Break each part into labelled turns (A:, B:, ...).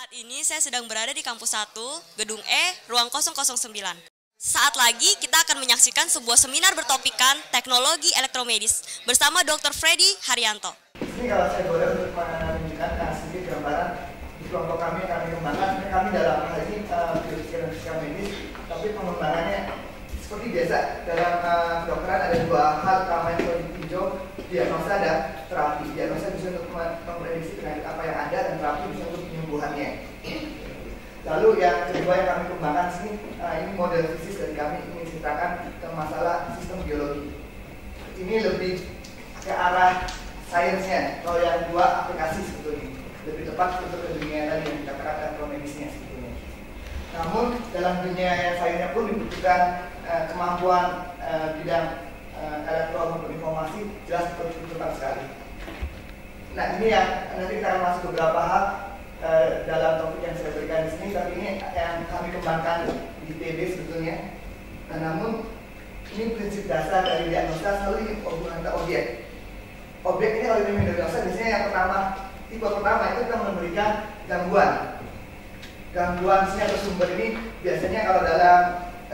A: Saat ini saya sedang berada di kampus 1, gedung E, ruang 009. Saat lagi kita akan menyaksikan sebuah seminar bertopikan teknologi elektromedis bersama Dr. Freddy Haryanto.
B: Ini kalau saya boleh untuk menunjukkan sedikit gambaran di kelompok kami kembangkan, kami dalam hal ini biofisika dan fisika medis, tapi pengembangannya seperti biasa dalam kedokteran ada dua hal utama yang perlu ditinjau, diagnosa dan terapi. Diagnosa bisa untuk memprediksi penyakit apa yang ada dan terapi bisa untuk penyembuhannya. Lalu yang kedua yang kami kembangkan sini, ini model fisis dari kami ingin ceritakan ke masalah sistem biologi. Ini lebih ke arah sainsnya, kalau yang dua aplikasi sebetulnya lebih tepat untuk ke dunia tadi yang dikatakan elektromedisnya sebetulnya. Namun dalam dunia yang sainsnya pun dibutuhkan kemampuan bidang elektron maupun informasi jelas diperlukan sekali. Nah ini yang nanti kita akan masuk beberapa hal dalam topik yang saya berikan di sini, tapi ini yang kami kembangkan di TB sebetulnya. Nah, namun ini prinsip dasar dari diagnosa selalu hubungan antara objek. Objek ini kalau di diagnosa biasanya yang pertama, tipe pertama itu kita memberikan gangguan. Gangguan sini atau sumber ini biasanya kalau dalam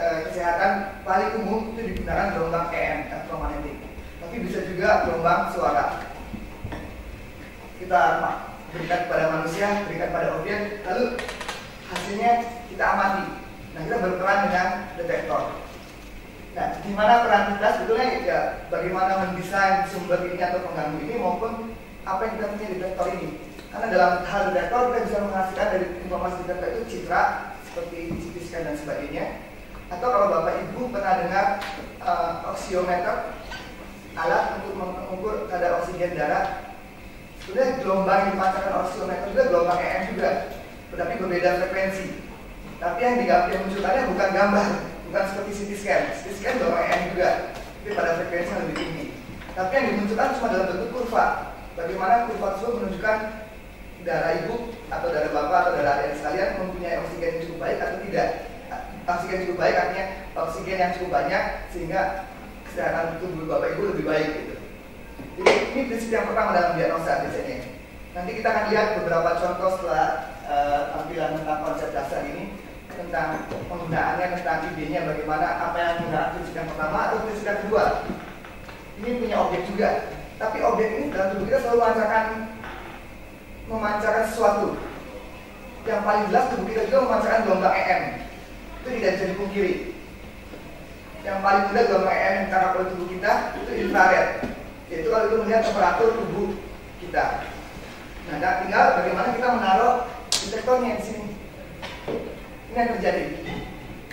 B: kesehatan paling umum itu digunakan gelombang EM, elektromagnetik. Tapi bisa juga gelombang suara. Kita berikan kepada manusia, berikan pada objek, lalu hasilnya kita amati. Nah, kita berperan dengan detektor. Nah, di mana peran kita sebetulnya ya bagaimana mendesain sumber ini atau pengganggu ini maupun apa yang kita punya di detektor ini. Karena dalam hal detektor kita bisa menghasilkan dari informasi detektor itu citra seperti CT scan dan sebagainya. Atau kalau Bapak Ibu pernah dengar oksiometer, alat untuk mengukur kadar oksigen darah. Sebenarnya gelombang yang dipancarkan oksiometer juga gelombang EM juga, tetapi berbeda frekuensi. Tapi yang dimunculkannya bukan gambar, bukan seperti CT scan. CT scan gelombang EM juga, tapi pada frekuensi yang lebih tinggi. Tapi yang dimunculkan cuma dalam bentuk kurva. Bagaimana kurva tersebut menunjukkan darah ibu atau darah bapak atau darah adik sekalian mempunyai oksigen yang cukup baik atau tidak. Oksigen yang cukup baik artinya oksigen yang cukup banyak sehingga kesehatan tubuh bapak ibu lebih baik gitu. Jadi ini prinsip yang pertama dalam diagnosa biasanya. Nanti kita akan lihat beberapa contoh setelah tampilan tentang konsep dasar ini, tentang penggunaannya, tentang idenya bagaimana, apa yang menggunakan prinsip yang pertama atau prinsip yang kedua. Ini punya objek juga, tapi objek ini dalam tubuh kita selalu memancarkan sesuatu. Yang paling jelas tubuh kita juga memancarkan gelombang EM. Itu tidak bisa dipungkiri. Yang paling mudah gelombang EM yang ditangkap oleh tubuh kita itu infrared. Yaitu kalau itu melihat temperatur tubuh kita. Nah, tinggal bagaimana kita menaruh detektornya di sini. Ini yang terjadi.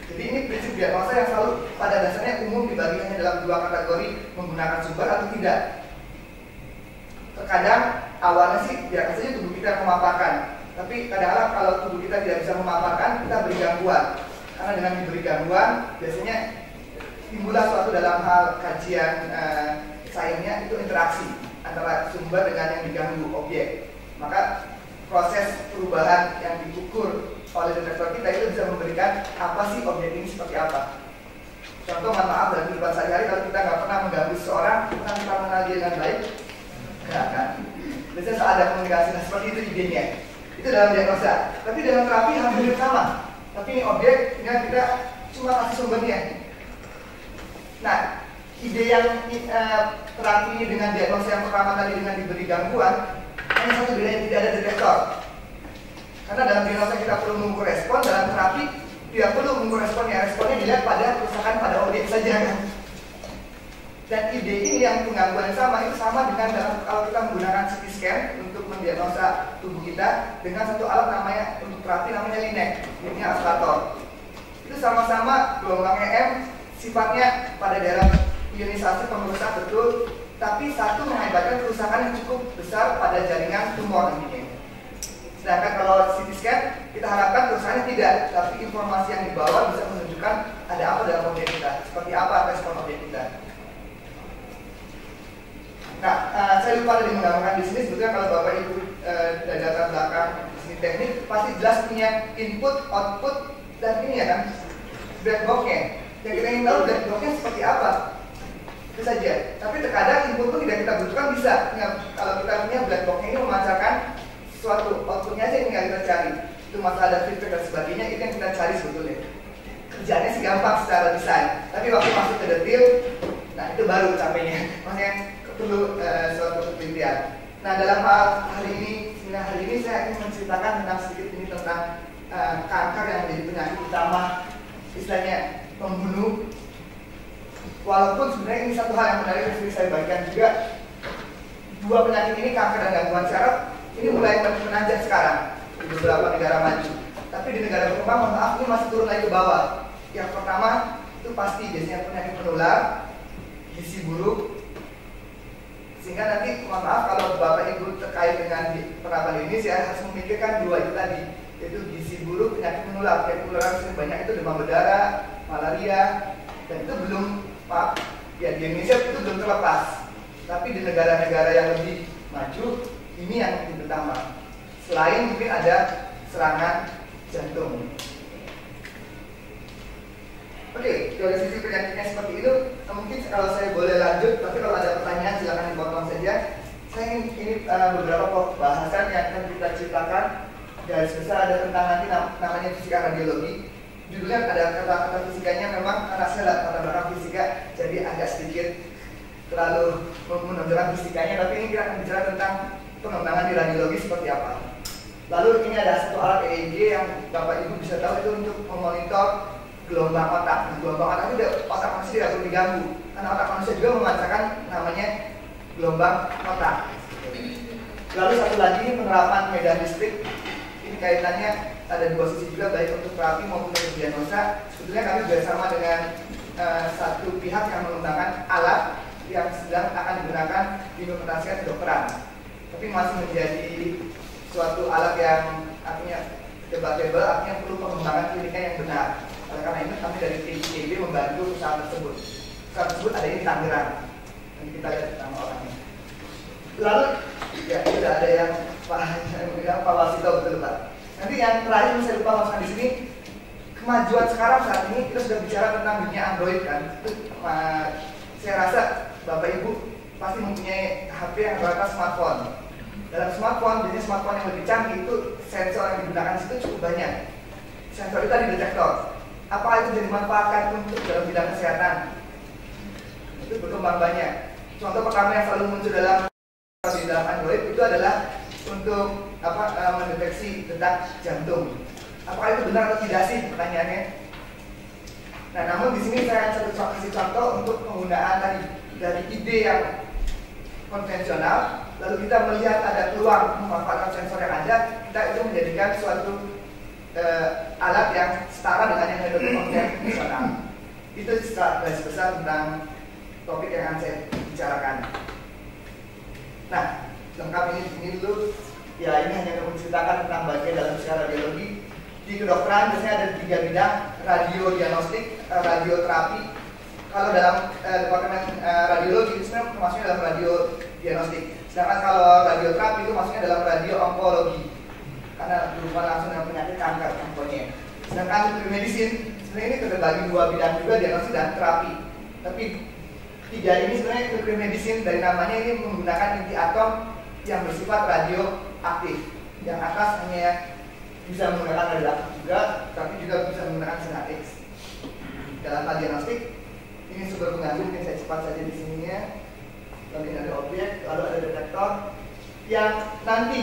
B: Jadi ini prinsip diagnosa yang selalu pada dasarnya umum dibagi hanya dalam dua kategori, menggunakan sumber atau tidak. Terkadang awalnya sih biarkan saja tubuh kita memaparkan, tapi kadang-kadang kalau tubuh kita tidak bisa memaparkan, kita beri gangguan. Karena dengan diberi gangguan, biasanya timbullah suatu dalam hal kajian sainsnya itu interaksi antara sumber dengan yang diganggu objek. Maka proses perubahan yang diukur oleh detektor kita itu bisa memberikan apa sih objek ini seperti apa. Contoh, maaf dalam kehidupan sehari-hari kalau kita nggak pernah mengganggu seseorang, kita mengenal dia dengan baik, ya kan? Biasanya saat ada komunikasi, nah seperti itu idenya. Itu dalam diagnosa. Tapi dalam terapi hampir sama. Tapi ini objek, dengan kita cuma kasih sumbernya. Nah, ide yang terapi ini dengan diagnosa yang pertama tadi dengan diberi gangguan, hanya satu bedanya tidak ada detektor. Karena dalam diagnosa kita perlu mengukur respon, dalam terapi tidak perlu mengukur responnya. Responnya dilihat pada kerusakan pada objek saja kan. Dan ide ini yang penggangguan yang sama itu sama dengan dalam kalau kita menggunakan CT scan untuk mendiagnosa tubuh kita dengan satu alat namanya untuk terapi namanya LINAC, ini oscillator. Itu sama-sama gelombang EM, sifatnya pada daerah ionisasi pemerusak betul, tapi satu mengakibatkan kerusakan yang cukup besar pada jaringan tumor nantinya. Sedangkan kalau CT scan kita harapkan kerusakannya tidak, tapi informasi yang dibawa bisa menunjukkan ada apa dalam objek kita, seperti apa respon objek kita. Nah, saya lupa tadi menggambarkan di sini sebetulnya kalau Bapak Ibu dari latar belakang di sini teknik pasti jelas punya input, output dan ini ya kan black box-nya. Yang kita ingin tahu black box-nya seperti apa. Itu saja. Tapi terkadang input pun tidak kita butuhkan bisa. Kalau kita punya black box-nya ini memancarkan suatu outputnya aja yang tinggal kita cari. Itu itu masalah ada feedback dan sebagainya, itu yang kita cari sebetulnya. Kerjaannya sih gampang secara desain, tapi waktu masuk ke detail, nah itu baru capeknya, makanya perlu suatu penelitian. Nah dalam hal seminar hari ini saya ingin menceritakan tentang sedikit ini tentang kanker yang menjadi penyakit utama, istilahnya pembunuh. Walaupun sebenarnya ini satu hal yang menarik yang sering saya bagikan juga, dua penyakit ini, kanker dan gangguan saraf, ini mulai menanjak sekarang di beberapa negara maju. Tapi di negara berkembang, mohon maaf, ini masih turun lagi ke bawah. Yang pertama itu pasti biasanya penyakit menular, gizi buruk. Sehingga nanti, mohon maaf, kalau Bapak Ibu terkait dengan penerapan ini, saya harus memikirkan dua itu tadi, yaitu gizi buruk, penyakit menular. Penyakit menular yang banyak itu demam berdarah, malaria, dan itu belum, Pak, ya di Indonesia itu belum terlepas. Tapi di negara-negara yang lebih maju, ini yang pertama. Selain mungkin ada serangan jantung. Oke, dari sisi penyakitnya seperti itu, mungkin kalau saya boleh lanjut, tapi kalau ada pertanyaan silakan dipotong saja. Saya ingin ini beberapa bahasan yang akan kita ceritakan. Garis besar ada tentang nanti namanya fisika radiologi. Judulnya ada kata-kata fisikanya, memang anak saya latar belakang fisika, jadi agak sedikit terlalu menonjolkan fisikanya, tapi ini kita akan bicara tentang pengembangan di radiologi seperti apa. Lalu ini ada satu alat EEG yang Bapak Ibu bisa tahu itu untuk memonitor gelombang otak. Nah, gelombang otak itu otak manusia tidak perlu diganggu, karena otak manusia juga memancarkan namanya gelombang otak. Lalu satu lagi penerapan medan listrik. Ini kaitannya ada dua sisi juga, baik untuk terapi maupun untuk diagnosa. Sebetulnya kami bersama dengan satu pihak yang mengembangkan alat yang sedang akan digunakan diimplementasikan kedokteran, tapi masih menjadi suatu alat yang artinya debatable, artinya perlu pengembangan kliniknya yang benar. Oleh karena itu kami dari tim ITB membantu usaha tersebut. Usaha tersebut ada di Tangerang, dan kita lihat nama orangnya. Lalu ya sudah ada yang Pak Wasito, betul Pak. Nanti yang terakhir saya lupa masukkan di sini, kemajuan sekarang saat ini kita sudah bicara tentang dunia Android kan. Itu saya rasa Bapak Ibu pasti mempunyai HP yang rata smartphone. Dalam smartphone, jenis smartphone yang lebih canggih itu sensor yang digunakan di situ cukup banyak. Sensor itu ada detektor. Apakah itu jadi dimanfaatkan untuk dalam bidang kesehatan? Itu berkembang banyak. Contoh pertama yang selalu muncul dalam Android itu adalah untuk mendeteksi detak jantung. Apakah itu benar atau tidak sih pertanyaannya? Nah, namun di sini saya akan kasih contoh untuk penggunaan tadi dari ide yang konvensional, lalu kita melihat ada peluang memanfaatkan sensor yang ada, kita itu menjadikan suatu alat yang setara dengan yang ada konvensional. Itu secara garis besar tentang topik yang akan saya bicarakan. Nah, lengkap ini dulu. Ya, ini hanya untuk menceritakan tentang bagian dalam fisika radiologi. Di kedokteran biasanya ada 3 bidang: radiodiagnostik, radioterapi. Kalau dalam departemen radiologi itu sebenarnya termasuknya dalam radiodiagnostik. Sedangkan kalau radioterapi itu masuknya dalam radioonkologi, karena berhubungan langsung dengan penyakit kanker contohnya. Sedangkan nuklir medicine sebenarnya ini terbagi 2 bidang juga, diagnosis dan terapi. Tapi 3 ini sebenarnya nuklir medicine dari namanya ini menggunakan inti atom yang bersifat radioaktif. Yang atas hanya bisa menggunakan radioaktif juga, tapi juga bisa menggunakan sinar X. Dalam hal diagnostik, ini sumber pengganggu, mungkin saya cepat saja di sininya. Lalu ini ada objek, lalu ada detektor. Yang nanti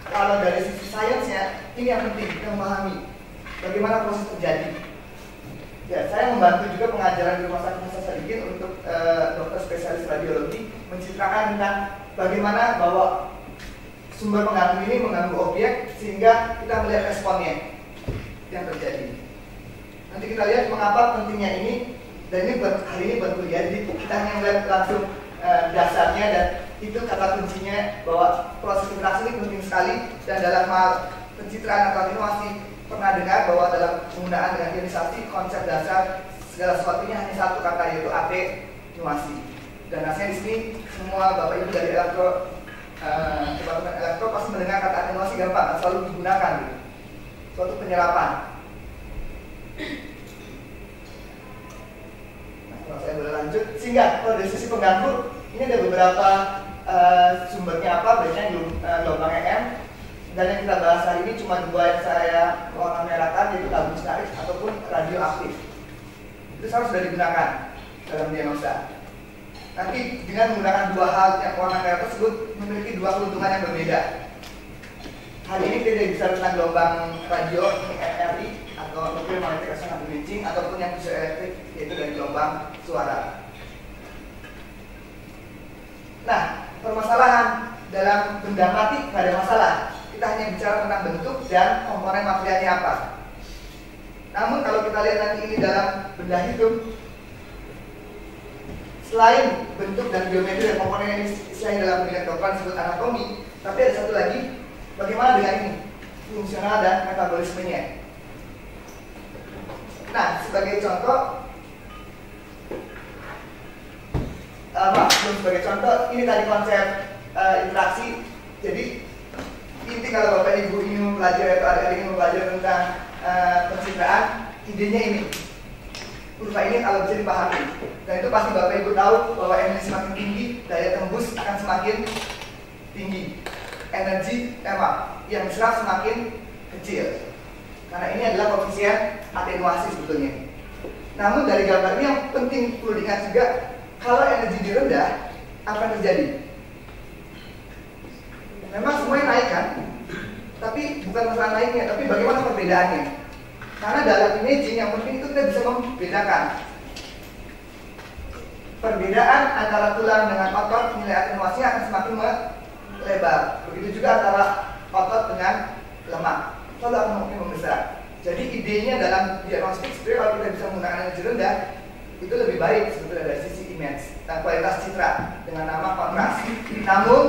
B: kalau dari sisi sainsnya, ini yang penting kita memahami bagaimana proses terjadi. Ya, saya membantu juga pengajaran di Rumah Sakit Hasan Sadikin untuk dokter spesialis radiologi menceritakan tentang bagaimana bahwa sumber pengganggu ini mengganggu objek sehingga kita melihat responnya yang terjadi. Nanti kita lihat mengapa pentingnya ini, dan ini hari ini buat kuliah, jadi kita hanya melihat langsung dasarnya, dan itu kata kuncinya bahwa proses interaksi ini penting sekali. Dan dalam hal pencitraan atau animasi pernah dengar bahwa dalam penggunaan dengan ionisasi konsep dasar segala sesuatunya hanya satu kata, yaitu atenuasi. Dan rasanya di sini semua Bapak Ibu dari departemen elektro pasti mendengar kata atenuasi gampang, selalu digunakan gitu. Suatu penyerapan. Nah, kalau saya boleh lanjut, sehingga kalau dari sisi pengganggu ini ada beberapa sumbernya apa, biasanya gelombang EM, Dan yang kita bahas hari ini cuma dua yang saya warna merahkan, yaitu tabung statis ataupun radioaktif. Itu seharusnya sudah digunakan dalam diagnosa. Nanti dengan menggunakan dua hal yang warna merah tersebut memiliki dua keuntungan yang berbeda. Hari ini kita bisa tentang gelombang radio, NRI atau nuclear magnetic resonance imaging, ataupun yang piezoelektrik, yaitu dari gelombang suara. Nah, permasalahan dalam benda mati tidak ada masalah. Kita hanya bicara tentang bentuk dan komponen materialnya apa. Namun kalau kita lihat nanti ini dalam benda hidup, selain bentuk dan geometri dan komponen yang disediakan dalam bidang kedokteran disebut anatomi, tapi ada satu lagi, bagaimana dengan ini, fungsional dan metabolismenya. Nah, sebagai contoh, sebagai contoh, ini tadi konsep interaksi. Jadi inti kalau Bapak Ibu ingin mempelajari atau adik-adik ingin mempelajari tentang pencitraan, idenya ini. Kurva ini kalau bisa dipahami. Dan itu pasti Bapak Ibu tahu bahwa energi semakin tinggi, daya tembus akan semakin tinggi. Energi yang diserap semakin kecil. Karena ini adalah koefisien atenuasi sebetulnya. Namun dari gambar ini yang penting perlu diingat juga, kalau energi direndah, apa yang terjadi? Memang semuanya naik kan? Tapi bukan masalah naiknya, tapi bagaimana perbedaannya? Karena dalam imaging yang penting itu kita bisa membedakan perbedaan antara tulang dengan otot, nilai atenuasinya akan semakin melebar. Begitu juga antara otot dengan lemak, selalu akan semakin membesar. Jadi idenya dalam diagnostik sebenarnya kalau kita bisa menggunakan energi rendah, itu lebih baik sebetulnya dari sisi image dan kualitas citra dengan nama kontras. Namun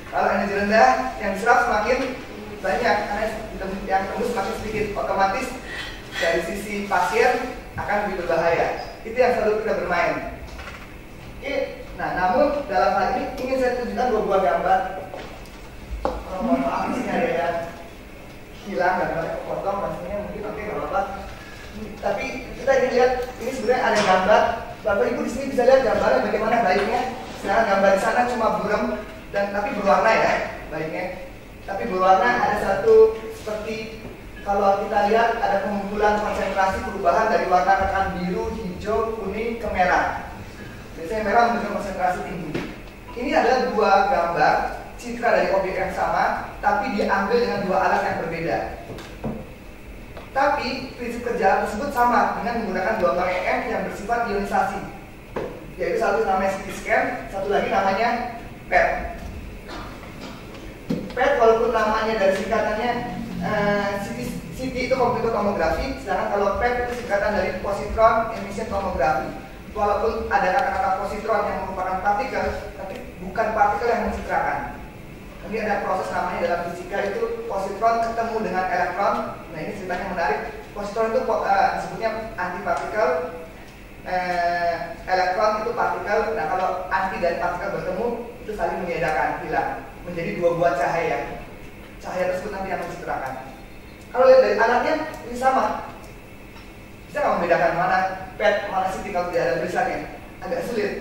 B: kalau energi rendah yang diserap semakin banyak karena yang tembus semakin sedikit, otomatis dari sisi pasien akan lebih berbahaya. Itu yang selalu kita bermain. Oke. Nah, namun dalam hal ini ingin saya tunjukkan dua buah gambar. Mohon maaf di sini ada yang hilang dan banyak kepotong, rasanya mungkin oke nggak apa-apa. Tapi kita ingin lihat ini sebenarnya ada gambar. Bapak Ibu di sini bisa lihat gambarnya bagaimana baiknya. Sekarang gambar di sana cuma buram dan tapi berwarna ya baiknya. Tapi berwarna ada satu seperti kalau kita lihat ada pengumpulan konsentrasi perubahan dari warna rekan biru, hijau, kuning ke merah. Biasanya merah menunjukkan konsentrasi tinggi. Ini adalah dua gambar citra dari objek yang sama, tapi diambil dengan dua alat yang berbeda. Tapi prinsip kerja tersebut sama dengan menggunakan gelombang EM yang bersifat ionisasi. Yaitu satu namanya CT scan, satu lagi namanya PET. PET walaupun namanya dari singkatannya CT itu komputer tomografi, sedangkan kalau PET itu singkatan dari positron emission tomografi. Walaupun ada kata-kata positron yang merupakan partikel, tapi bukan partikel yang mencitrakan. Ini ada proses namanya dalam fisika itu positron ketemu dengan elektron. Nah ini ceritanya menarik. Positron itu disebutnya antipartikel, elektron itu partikel. Nah kalau anti dan partikel bertemu itu saling meniadakan, hilang, menjadi dua buah cahaya. Cahaya tersebut nanti yang mencitrakan. Kalau lihat dari alatnya ini sama. Bisa nggak membedakan mana PET, mana CT kalau tidak ada tulisannya? Agak sulit.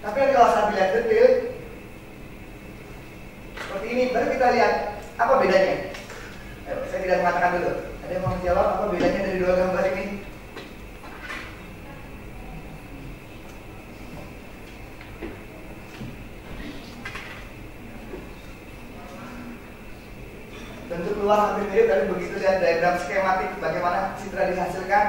B: Tapi kalau saat dilihat detail seperti ini, baru kita lihat apa bedanya. Saya tidak mengatakan dulu. Ada yang mau menjawab apa bedanya dari dua gambar ini? Bentuk luar hampir mirip, tapi begitu lihat diagram skematik bagaimana citra dihasilkan.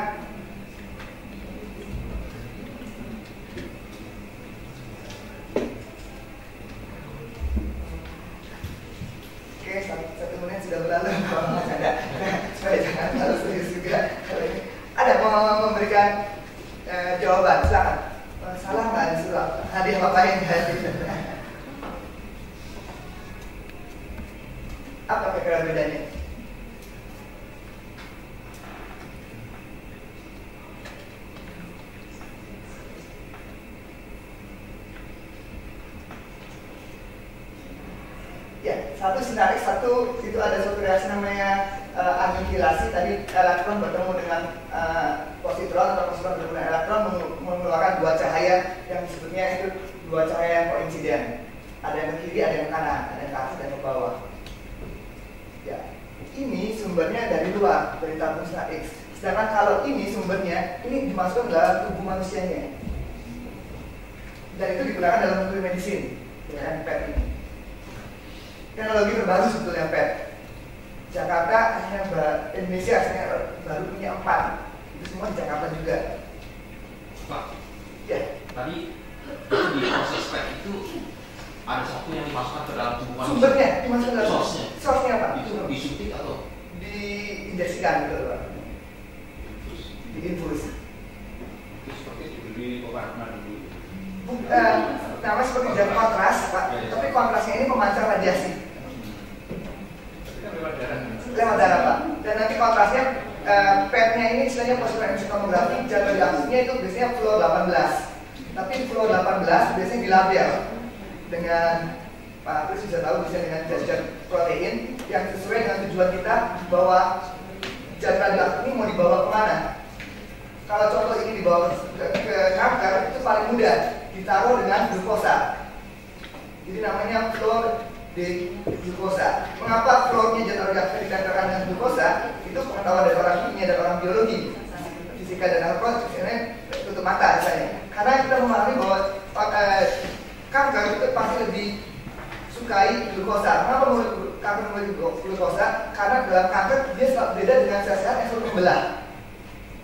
B: Oke, satu menit sudah berlalu. Ada, supaya jangan terlalu serius juga. Ada mau memberikan jawaban, silakan. Salah nggak disuruh? Hadiah ngapain? Apa kira-kira bedanya? Ya, satu sinarik, satu itu ada suatu reaksi namanya anihilasi. Tadi elektron bertemu dengan positron atau positron bertemu dengan elektron mengeluarkan dua cahaya yang disebutnya itu dua cahaya yang koinsiden. Ada yang ke kiri, ada yang ke kanan, ada yang ke atas, ada yang ke bawah. Ya, ini sumbernya dari luar, dari tabung setengah X. Sedangkan kalau ini sumbernya, ini dimasukkan dalam tubuh manusianya. Dan itu digunakan dalam industri medicine, dengan PET ini. Teknologi terbaru sebetulnya PET. Jakarta hanya Indonesia baru punya 4. Itu semua di Jakarta juga.
C: Pak,
B: Ya.
C: tadi di proses PET itu ada satu yang dimasukkan ke dalam tubuh manusia.
B: Sumbernya dimasukkan dalam
C: Source-nya.
B: Source-nya apa?
C: Itu disuntik atau
B: Diinjeksikan gitu Pak. Diinfus.
C: itu seperti dibeli pewarna dulu.
B: Nama seperti jam kontras, Pak. Tapi kontrasnya ini memancar radiasi.
C: Tapi kan lewat darah.
B: Lewat darah, Pak. Dan nanti kontrasnya PET-nya ini istilahnya positive emission tomography, jadwal reaksinya itu biasanya flow 18. Tapi flow 18 biasanya dilabel dengan Pak Chris bisa tahu bisa dengan zat-zat protein yang sesuai dengan tujuan kita bahwa zat radioaktif ini mau dibawa kemana. Kalau contoh ini dibawa ke kanker itu paling mudah ditaruh dengan glukosa. Jadi namanya fluor de glukosa. Mengapa fluornya zat radioaktif ditempelkan dengan glukosa? Itu pengetahuan dari orang kimia dan orang biologi, fisika dan narkotika. Ini tutup mata saya. Karena kita memahami bahwa kanker itu pasti lebih sukai glukosa. Kenapa kanker memilih glukosa? Karena dalam kanker dia sangat beda dengan sel sehat yang selalu membelah.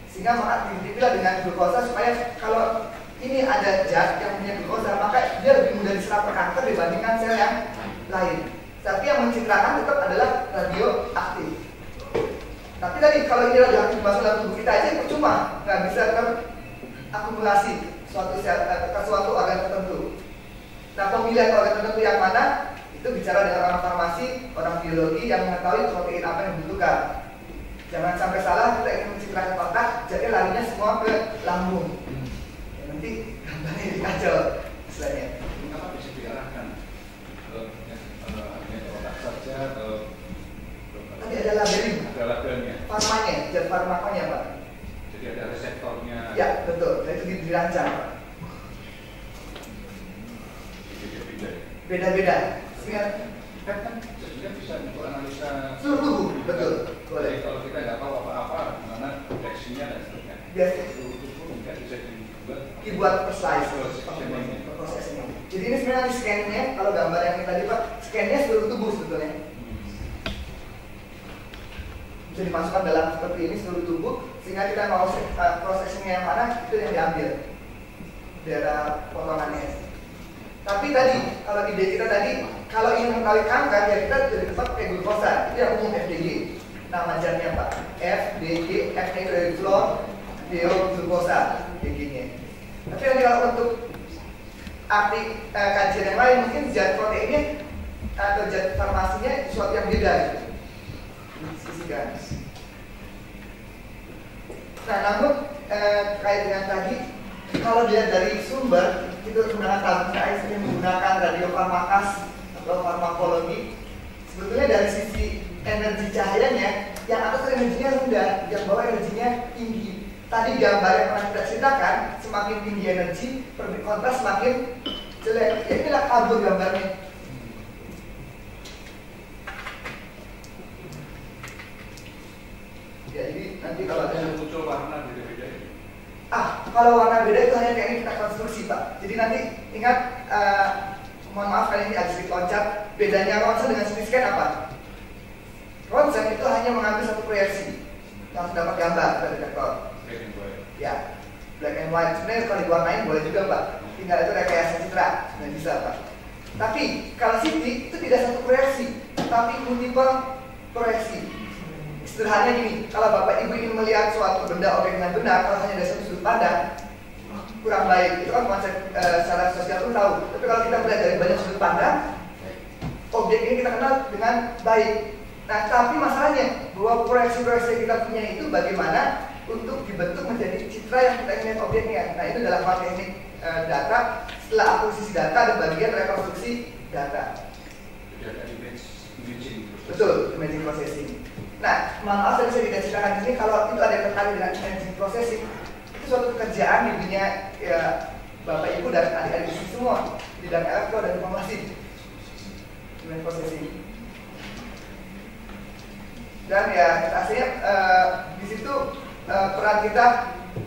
B: Sehingga maka dipilih dengan glukosa supaya kalau ini ada zat yang punya glukosa, maka dia lebih mudah diserap ke kanker dibandingkan sel yang lain. Tapi yang mencitrakan tetap adalah radioaktif. Tapi tadi kalau ini radioaktif masuk dalam tubuh kita aja percuma, nggak bisa terakumulasi suatu sel ke suatu organ tertentu. Nah, pemilihan organ tertentu yang mana itu bicara dengan orang farmasi, orang biologi yang mengetahui protein apa yang dibutuhkan. Jangan sampai salah kita ingin mencitrakan otak, jadi larinya semua ke lambung. Ya, nanti gambarnya dikacau istilahnya.
C: Kenapa bisa diarahkan ke otak saja atau
B: Tadi ada labeling,
C: ada labelnya?
B: farmanya, zat farmakonya Pak.
C: Jadi ada reseptornya.
B: Ya betul, itu dirancang Pak.
C: Beda-beda.
B: Beda-beda. Sehingga
C: PET kan sebenarnya bisa untuk analisa
B: seluruh tubuh, betul,
C: Jadi
B: boleh.
C: kalau kita nggak tahu apa-apa, mana deteksinya dan seterusnya.
B: Biasanya
C: Seluruh tubuh nggak bisa
B: dibuat per slice
C: Prosesnya.
B: prosesnya. Jadi ini sebenarnya scan-nya, kalau gambar yang ini tadi Pak, scan-nya seluruh tubuh sebetulnya. Bisa dimasukkan dalam seperti ini seluruh tubuh, sehingga kita mau prosesnya yang mana itu yang diambil daerah potongannya. Tapi tadi kalau ide kita tadi, kalau ingin mengetahui kanker ya kita dari tempat pakai glukosa, itu yang umum FDG. Nama zatnya Pak, FDG, F-nya itu dari fluor, deoglukosa, DG-nya. Tapi nanti kalau untuk arti kajian yang lain mungkin zat proteinnya atau zat farmasinya sesuatu yang beda gitu. Sisikan. Nah, namun terkait dengan tadi, kalau dilihat dari sumber itu menggunakan tabung AIS ini menggunakan radiofarmakas atau farmakologi. Sebetulnya dari sisi energi cahayanya, yang atas energinya rendah, yang bawah energinya tinggi. Tadi gambar yang pernah kita ceritakan, semakin tinggi energi, kontras semakin jelek. Ya, inilah kabur gambarnya. Ya, jadi nanti kalau ada
C: muncul warna beda-beda.
B: kalau warna beda itu hanya teknik kita konstruksi Pak. Jadi nanti ingat, mohon maaf kali ini agak sedikit loncat. Bedanya ronsen dengan CT scan apa? Ronsen itu hanya mengambil satu proyeksi, langsung dapat gambar dari detektor.
C: Black and white.
B: Ya, black and white. Sebenarnya kalau diwarnain boleh juga Pak. Tinggal itu rekayasa citra, nggak bisa Pak. Tapi kalau CT itu tidak satu proyeksi, tapi multiple proyeksi. Sederhananya gini, kalau Bapak Ibu ingin melihat suatu benda objek dengan benar, kalau hanya dari satu sudut pandang, kurang baik. Itu kan konsep secara sosial pun tahu. Tapi kalau kita melihat dari banyak sudut pandang, objek ini kita kenal dengan baik. Nah, tapi masalahnya bahwa proyeksi-proyeksi yang kita punya itu bagaimana untuk dibentuk menjadi citra yang kita ingin lihat objeknya. Nah, itu dalam hal teknik data. Setelah akuisisi data ada bagian rekonstruksi data.
C: Jadi ada imaging.
B: Betul, imaging processing. Nah, maaf tadi saya tidak ceritakan di sini kalau itu ada yang terkait dengan imaging processing, itu suatu pekerjaan di dunia ya, Bapak Ibu dan adik-adik semua di bidang elektro dan informasi. domain processing. Dan ya hasilnya di situ peran kita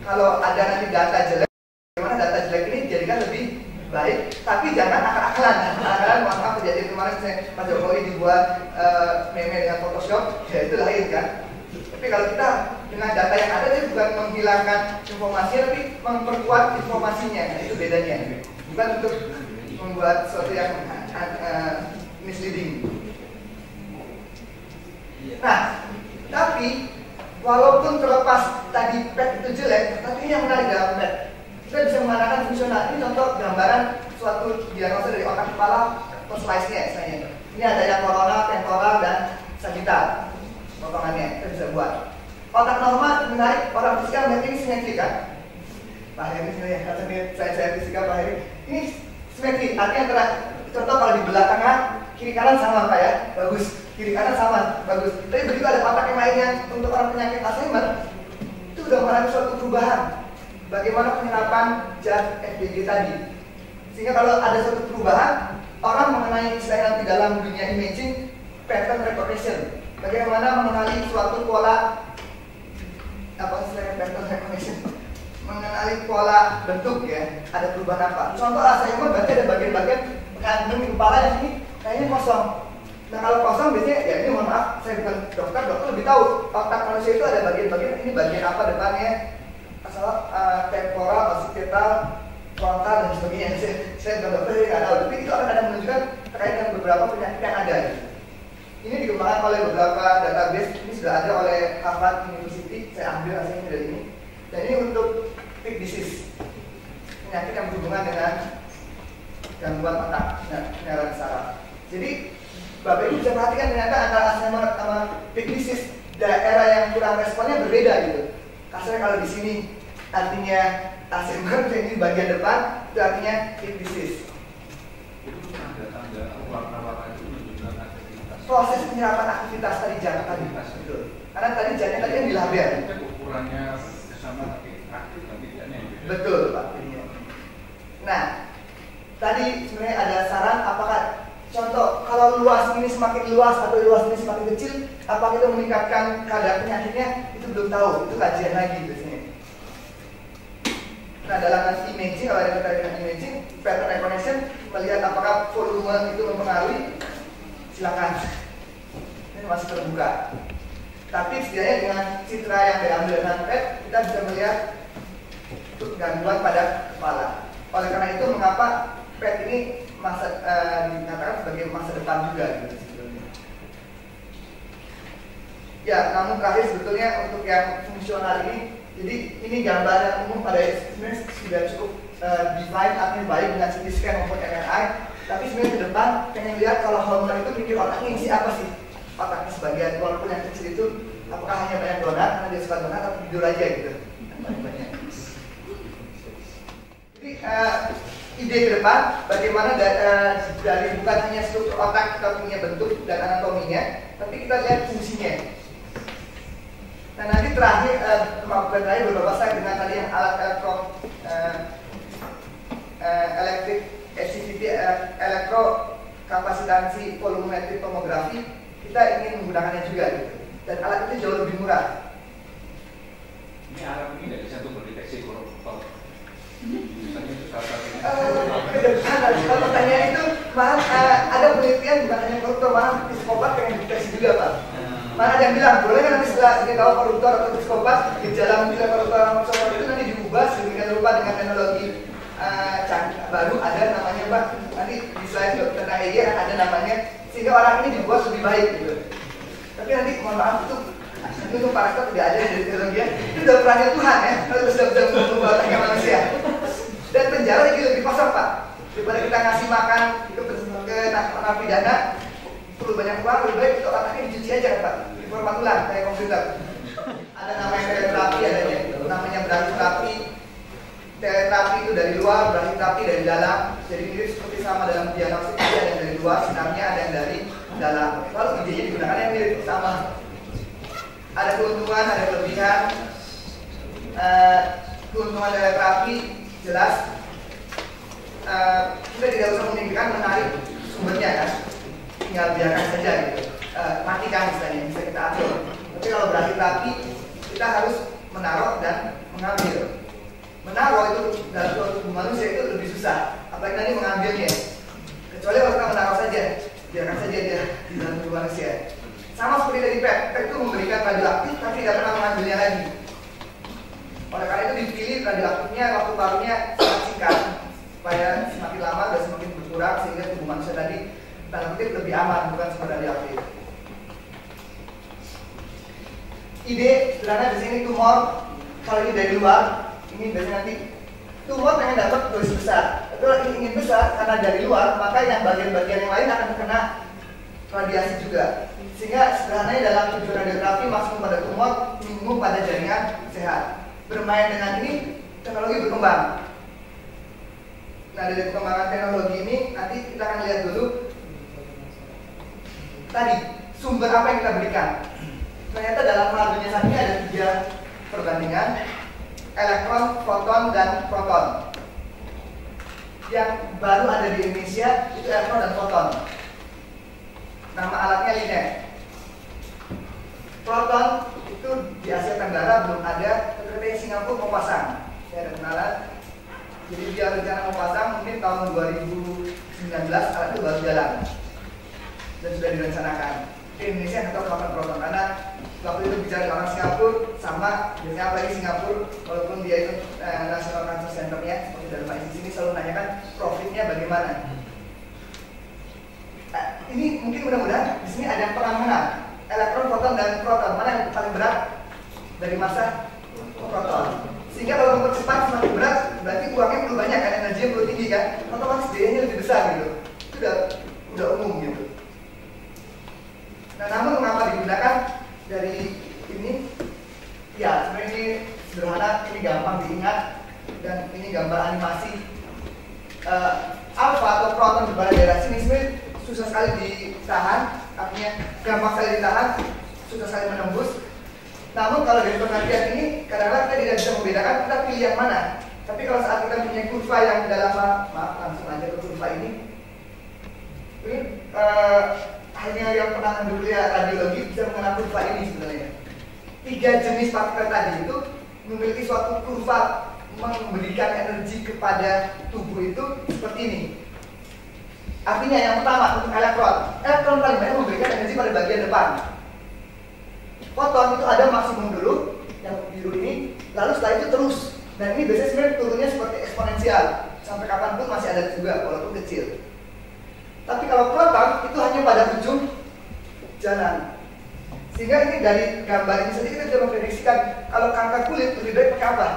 B: kalau ada nanti data jelek, bagaimana data jelek ini jadikan lebih baik, tapi jangan akal-akalan. Akal-akalan, mohon maaf, kejadian kemarin Pak Jokowi dibuat meme dengan Photoshop, ya itu lahir kan. Tapi kalau kita dengan data yang ada, dia bukan menghilangkan informasi, tapi memperkuat informasinya. Nah, itu bedanya. Bukan untuk membuat sesuatu yang misleading. Nah, tapi walaupun terlepas tadi pet itu jelek, tapi ini yang menarik dalam pet. Kita bisa menggunakan fungsional. Ini contoh gambaran suatu diagnosa dari otak kepala per slice-nya misalnya. Ini ada yang corona, temporal, dan sagittal. Potongannya kita bisa buat. Otak normal menarik, orang fisika melihat ini simetri kan? Pak Heri sebenarnya, saya fisika Pak Heri. Ini simetri, artinya antara contoh kalau di belah tengah kiri kanan sama Pak ya, bagus. Kiri kanan sama, bagus. Tapi begitu ada otak yang lain yang untuk orang penyakit Alzheimer, itu udah mengalami suatu perubahan. Bagaimana penyerapan zat FDG tadi? Sehingga kalau ada suatu perubahan, orang mengenai istilah nanti dalam dunia imaging pattern recognition. Bagaimana mengenali suatu pola pattern recognition? Mengenali pola bentuk ya, ada perubahan apa? Contoh Alzheimer berarti ada bagian-bagian kandung di kepala yang ini kayaknya kosong. Nah kalau kosong biasanya ya ini mohon maaf, saya bukan dokter lebih tahu otak manusia itu ada bagian-bagian ini bagian apa depannya, asal temporal, occipital, frontal dan sebagainya. Saya bukan dokter, saya nggak tahu. Tapi itu akan ada menunjukkan terkait dengan beberapa penyakit yang ada. Ini dikembangkan oleh beberapa database. Ini sudah ada oleh Harvard University. Saya ambil hasilnya dari ini. Dan ini untuk peak disease, penyakit yang berhubungan dengan gangguan otak, penyerapan saraf. Jadi Bapak Ibu bisa perhatikan ternyata antara Alzheimer sama peak disease daerah yang kurang responnya berbeda gitu. Kasarnya kalau di sini artinya Alzheimer, ini bagian depan itu artinya peak disease.
C: Itu tanda-tanda warna-warna itu menunjukkan aktivitas.
B: Proses penyerapan aktivitas tadi jangan tadi, betul. Karena tadi jangan tadi yang di label.
C: Ukurannya sama tapi aktif tapi tidaknya.
B: Betul Pak. Nah, tadi sebenarnya ada saran apakah contoh kalau luas ini semakin luas atau luas ini semakin kecil, apakah itu meningkatkan kadar penyakitnya? Itu belum tahu, itu kajian lagi biasanya. Nah dalam imaging, kalau ada terkait dengan imaging, pattern recognition melihat apakah volume itu mempengaruhi, silakan. Ini masih terbuka. Tapi setidaknya dengan citra yang diambil dengan PET, kita bisa melihat gangguan pada kepala. Oleh karena itu, mengapa PET ini dikatakan sebagai masa depan juga gitu sebetulnya. Ya, namun terakhir sebetulnya untuk yang fungsional ini, jadi ini gambaran umum pada sebenarnya sudah cukup define artinya baik dengan CT scan maupun MRI. Tapi sebenarnya ke depan pengen lihat kalau hormon itu mikir otaknya isi apa sih? Otaknya sebagian walaupun yang kecil itu apakah hanya banyak donat karena dia suka donat atau tidur aja gitu? Banyak. Jadi ide ke depan bagaimana dari bukan hanya struktur otak kita punya bentuk dan anatominya, tapi kita lihat fungsinya. Nah nanti terakhir kemampuan terakhir beberapa slide dengan tadi yang alat electric SCVT elektrokapasitansi volumetri tomografi, kita ingin menggunakannya juga gitu. Dan alat itu jauh lebih murah.
C: Ini alat ini tidak bisa untuk mendeteksi koruptor. Misalnya itu salah satunya.
B: Kalau pertanyaan itu malah ada penelitian bukan hanya koruptor, malah psikopat pengen deteksi juga Pak. Mana ada yang bilang boleh kan nanti setelah kita tahu koruptor atau psikopat gejala munculnya koruptor atau psikopat itu nanti diubah sedemikian rupa dengan teknologi baru ada namanya Pak. Nanti di slide tentang EG ada namanya sehingga orang ini dibuat lebih baik gitu. Tapi nanti mohon maaf itu Pak Rektor tidak ada dari teknologi itu udah perannya Tuhan ya. Kalau sudah mengubah otaknya manusia. Dan penjara lebih kosong Pak. Daripada kita ngasih makan ke narapidana perlu banyak uang, lebih baik untuk otaknya dicuci aja Pak. Format ulang kayak komputer. Ada namanya teleterapi, ada namanya brachytherapy. Teleterapi itu dari luar, brachytherapy dari dalam. Jadi mirip seperti sama dalam diagnostik, ada yang dari luar, sinarnya ada yang dari dalam. Lalu idenya digunakan yang mirip sama. Ada keuntungan, ada kelebihan. Keuntungan teleterapi jelas. Kita tidak usah memikirkan menarik sumbernya kan. tinggal biarkan saja gitu, matikan misalnya, bisa kita atur. Tapi kalau berapi-api, kita harus menaruh dan mengambil. Menaruh itu dalam tubuh manusia itu lebih susah, apalagi nanti mengambilnya. Kecuali kalau kita menaruh saja, biarkan saja dia di dalam tubuh manusia. Sama seperti dari PET, PET itu memberikan radioaktif tapi tidak pernah mengambilnya lagi. Oleh karena itu dipilih radioaktifnya waktu parunya sangat singkat, supaya semakin lama dan semakin berkurang sehingga tubuh manusia tadi tanda kutip lebih aman, bukan sekedar radioaktif. Ide sederhana di sini tumor, kalau ini dari luar, ini biasanya nanti tumor pengen dapat dosis besar. Tapi kalau ingin besar karena dari luar, maka yang bagian-bagian yang lain akan terkena radiasi juga. Sehingga sederhananya dalam tujuan radioterapi maksimum pada tumor, minimum pada jaringan sehat. Bermain dengan ini, teknologi berkembang. Nah, dari perkembangan teknologi ini nanti kita akan lihat dulu tadi sumber apa yang kita berikan. Ternyata dalam hal dunia saat ini ada 3 perbandingan: elektron, foton, dan proton. Yang baru ada di Indonesia itu elektron dan foton. Nama alatnya LINET. Proton itu di Asia Tenggara belum ada, tapi Singapura mau pasang. Saya ada kenalan. Jadi dia rencana mau pasang mungkin tahun 2019, alat itu baru jalan dan sudah direncanakan. Di Indonesia kita melakukan proton karena waktu itu bicara dengan Singapura sama, biasanya apalagi Singapura walaupun dia itu National Cancer Center-nya seperti dalam Pak sini selalu nanyakan profitnya bagaimana. Ini mungkin mudah-mudahan di sini ada yang pernah menang elektron, foton, dan proton. Mana yang paling berat dari masa proton? Sehingga kalau mempercepat semakin berat, berarti uangnya perlu banyak kan, energinya perlu tinggi kan, otomatis biayanya lebih besar gitu. Itu udah umum gitu. Nah, namun mengapa digunakan dari ini? Ya, sebenarnya ini sederhana, ini gampang diingat, dan ini gambar animasi. Alpha atau proton di pada daerah sini sebenarnya susah sekali ditahan, artinya gampang sekali ditahan, susah sekali menembus. Namun kalau dari pengertian ini, kadang-kadang kita tidak bisa membedakan kita pilih yang mana. Tapi kalau saat kita punya kurva yang dalam, maaf langsung aja ke kurva ini hanya yang pernah ambil radiologi bisa mengenal kurva ini sebenarnya. 3 jenis partikel tadi itu memiliki suatu kurva memberikan energi kepada tubuh itu seperti ini. Artinya yang pertama untuk elektron paling banyak memberikan energi pada bagian depan. Foton itu ada maksimum dulu, yang biru ini, lalu setelah itu terus. Dan ini biasanya sebenarnya turunnya seperti eksponensial, sampai kapanpun masih ada juga, walaupun kecil. Tapi kalau proton itu hanya pada ujung jalan. Sehingga ini dari gambar ini saja kita bisa memprediksikan kalau kanker kulit lebih baik pakai apa?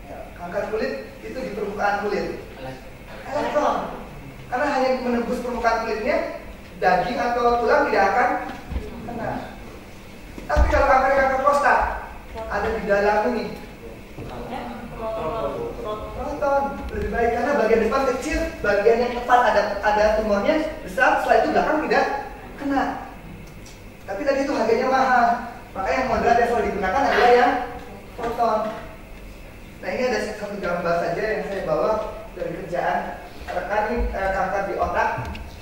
B: Ya, kanker kulit itu di permukaan kulit. Elektron. Karena hanya menembus permukaan kulitnya, daging atau tulang tidak akan kena. Tapi kalau kanker prostat ada di dalam ini, proton lebih baik karena bagian depan kecil, bagian yang tepat ada tumornya besar, setelah itu belakang tidak kena. Tapi tadi itu harganya mahal, makanya yang moderat yang selalu digunakan adalah yang proton. Nah, ini ada satu gambar saja yang saya bawa dari kerjaan rekan ini, kanker di otak.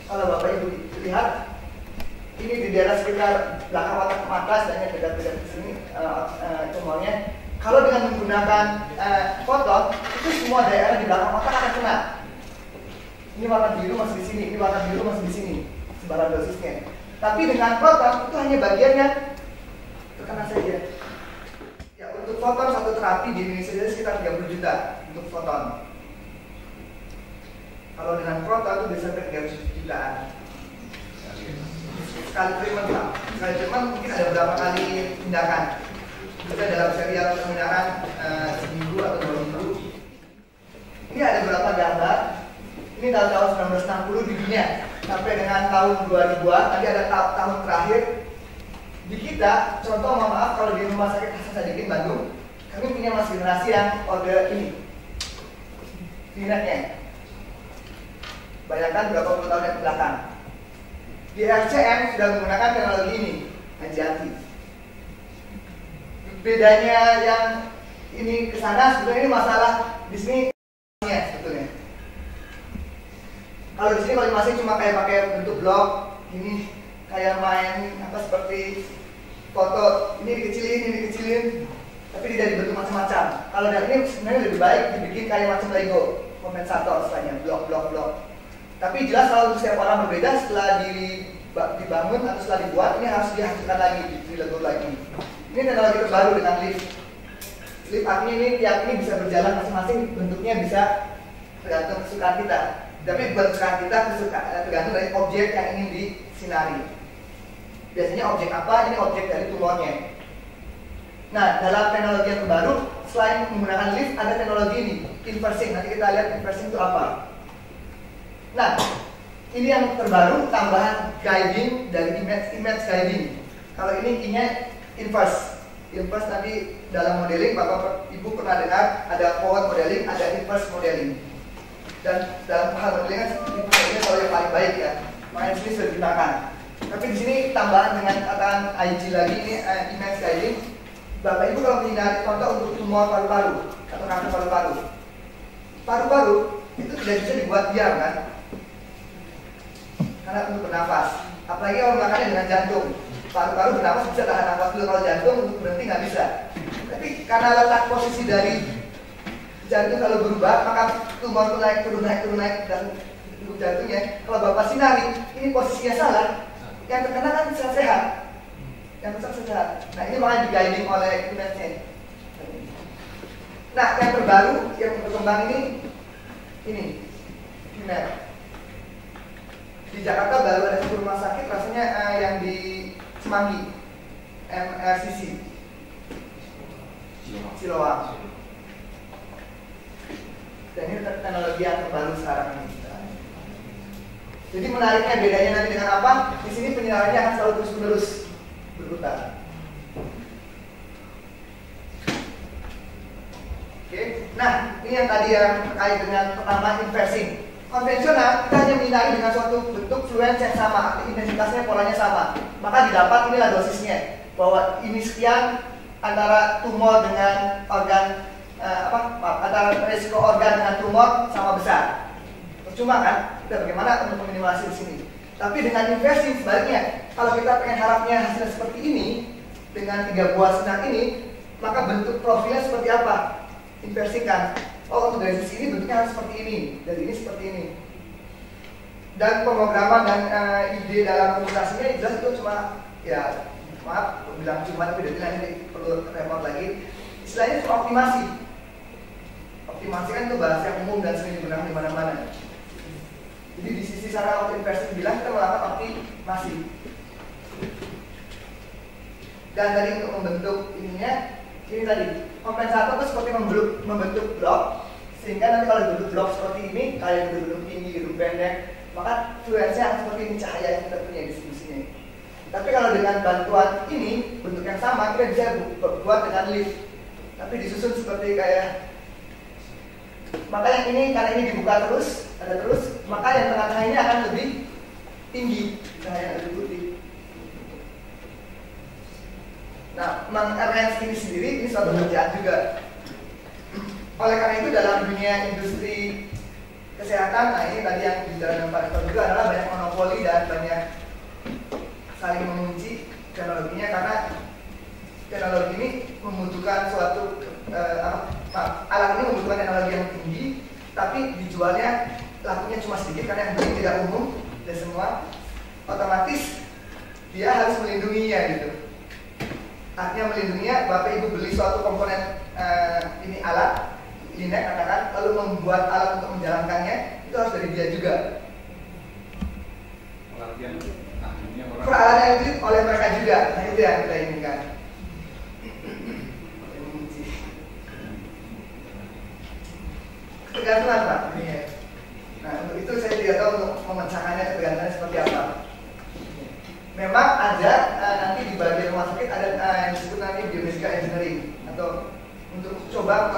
B: Kalau Bapak Ibu lihat, ini di daerah sekitar belakang otak mata, saya dekat-dekat di sini tumornya. Kalau dengan menggunakan foton, itu semua daerah di belakang otak akan kena. Ini warna biru masih di sini, ini warna biru masih di sini, sebaran dosisnya. Tapi dengan proton itu hanya bagian yang terkena saja. Ya, untuk foton satu terapi di Indonesia saja sekitar 30 juta untuk foton. Kalau dengan proton itu bisa sampai 300 jutaan. Sekali treatment mungkin ada beberapa kali tindakan. Juga dalam serial penggunaan seminggu atau 2 minggu. Ini ada beberapa gambar. Ini tahun 1960 di dunia sampai dengan tahun 2000-an. Tadi ada tahun terakhir di kita. Contoh, mohon maaf kalau di Rumah Sakit Hasan Sadikin Bandung, kami punya masih generasi yang order ini. Minatnya. Bayangkan berapa puluh tahun yang ke belakang. Di RCM sudah menggunakan teknologi ini, hati-hati. Bedanya yang ini ke sana, sebetulnya ini masalah di sini sebetulnya. Kalau di sini kalau masih cuma kayak pakai bentuk blok, ini kayak main apa seperti foto, ini dikecilin, tapi tidak dibentuk macam-macam. Kalau dari ini sebenarnya lebih baik dibikin kayak macam Lego, kompensator istilahnya, blok. Tapi jelas kalau untuk setiap orang berbeda, setelah dibangun atau setelah dibuat, ini harus dihasilkan lagi, di Lego lagi. Ini teknologi terbaru dengan lift. Lift artinya ini tiap ini bisa berjalan masing-masing, bentuknya bisa tergantung kesukaan kita. Tapi bukan kesukaan kita, tergantung dari objek yang ingin disinari. Biasanya objek apa? Ini objek dari tumornya. Nah, dalam teknologi yang terbaru, selain menggunakan lift, ada teknologi ini, inversing. Nanti kita lihat inversing itu apa. Nah, ini yang terbaru, tambahan guiding dari image guiding. Kalau ini key-nya inverse. Inverse nanti dalam modeling, Bapak Ibu pernah dengar ada forward modeling, ada inverse modeling. Dan dalam hal modeling kan ini kalau yang paling baik ya. Makanya sini sudah digunakan. Tapi di sini tambahan dengan katakan IG lagi, ini image guiding. Bapak Ibu kalau menghindari contoh untuk tumor paru-paru atau kanker paru-paru. Paru-paru itu tidak bisa dibuat diam kan? Karena untuk bernafas. Apalagi kalau melakukannya dengan jantung. Paru-paru bernafas bisa tahan nafas dulu, kalau jantung untuk berhenti nggak bisa. Tapi karena letak posisi dari jantung kalau berubah, maka tumor itu naik turun dan jantungnya. Kalau Bapak sinari, ini posisinya salah. Yang terkena kan sehat. Yang rusak sehat. Nah ini makanya di-guiding oleh image-nya. Nah yang terbaru, yang berkembang ini di Jakarta baru ada satu rumah sakit, rasanya yang di Semanggi, MRCC, Siloam. Dan ini teknologi yang terbaru sekarang ini. Jadi menariknya bedanya nanti dengan apa? Di sini penyinarannya akan selalu terus-menerus berputar. Oke. Nah, ini yang tadi yang terkait dengan pertama inversing. Konvensional kita hanya menyinari dengan suatu bentuk fluence yang sama, intensitasnya polanya sama. Maka didapat inilah dosisnya, bahwa ini sekian antara tumor dengan organ antara resiko organ dengan tumor sama besar. Percuma kan? Kita bagaimana untuk meminimalisir di sini. Tapi dengan inversing sebaliknya, kalau kita pengen harapnya hasilnya seperti ini dengan 3 buah sinar ini, maka bentuk profilnya seperti apa? Inversikan. Oh, untuk dari sisi ini bentuknya harus seperti ini, dari ini seperti ini. Dan pemrograman dan ide dalam komputasinya jelas itu cuma, ya maaf, bilang cuma tapi nanti perlu repot lagi. Istilahnya cuma optimasi. Optimasi kan itu bahasa yang umum dan sering digunakan di mana-mana. Jadi di sisi cara inversi bilang kita melakukan optimasi. Dan tadi untuk membentuk ininya, ini tadi kompensator itu seperti membentuk blok, sehingga nanti kalau dibentuk blok seperti ini, kayak gedung tinggi, gedung pendek, maka fluensnya akan seperti ini cahaya yang kita punya di sini. Tapi kalau dengan bantuan ini, bentuk yang sama, kita bisa buat dengan lift. Tapi disusun seperti kayak, maka yang ini karena ini dibuka terus, ada terus, maka yang tengah-tengah ini akan lebih tinggi, cahaya lebih putih. Nah, mengarrange ini sendiri ini suatu kerjaan juga. Oleh karena itu dalam dunia industri kesehatan, nah ini tadi yang dijelaskan Pak Rektor juga adalah banyak monopoli dan banyak saling mengunci teknologinya, karena teknologi ini membutuhkan suatu alat ini membutuhkan teknologi yang tinggi, tapi dijualnya lakunya cuma sedikit karena yang beli tidak umum dan semua, otomatis dia harus melindunginya gitu. Artinya melindunginya, Bapak Ibu beli suatu komponen ini alat, linek katakan, lalu membuat alat untuk menjalankannya, itu harus dari dia juga. Peralatan yang dibeli oleh mereka juga, nah itu yang kita inginkan. Ketergantungan Pak. Nah untuk itu saya tidak tahu untuk memecahkannya ketergantungannya seperti apa. Memang ada nanti di bagian rumah sakit ada yang disebut nanti biomedical engineering, atau untuk coba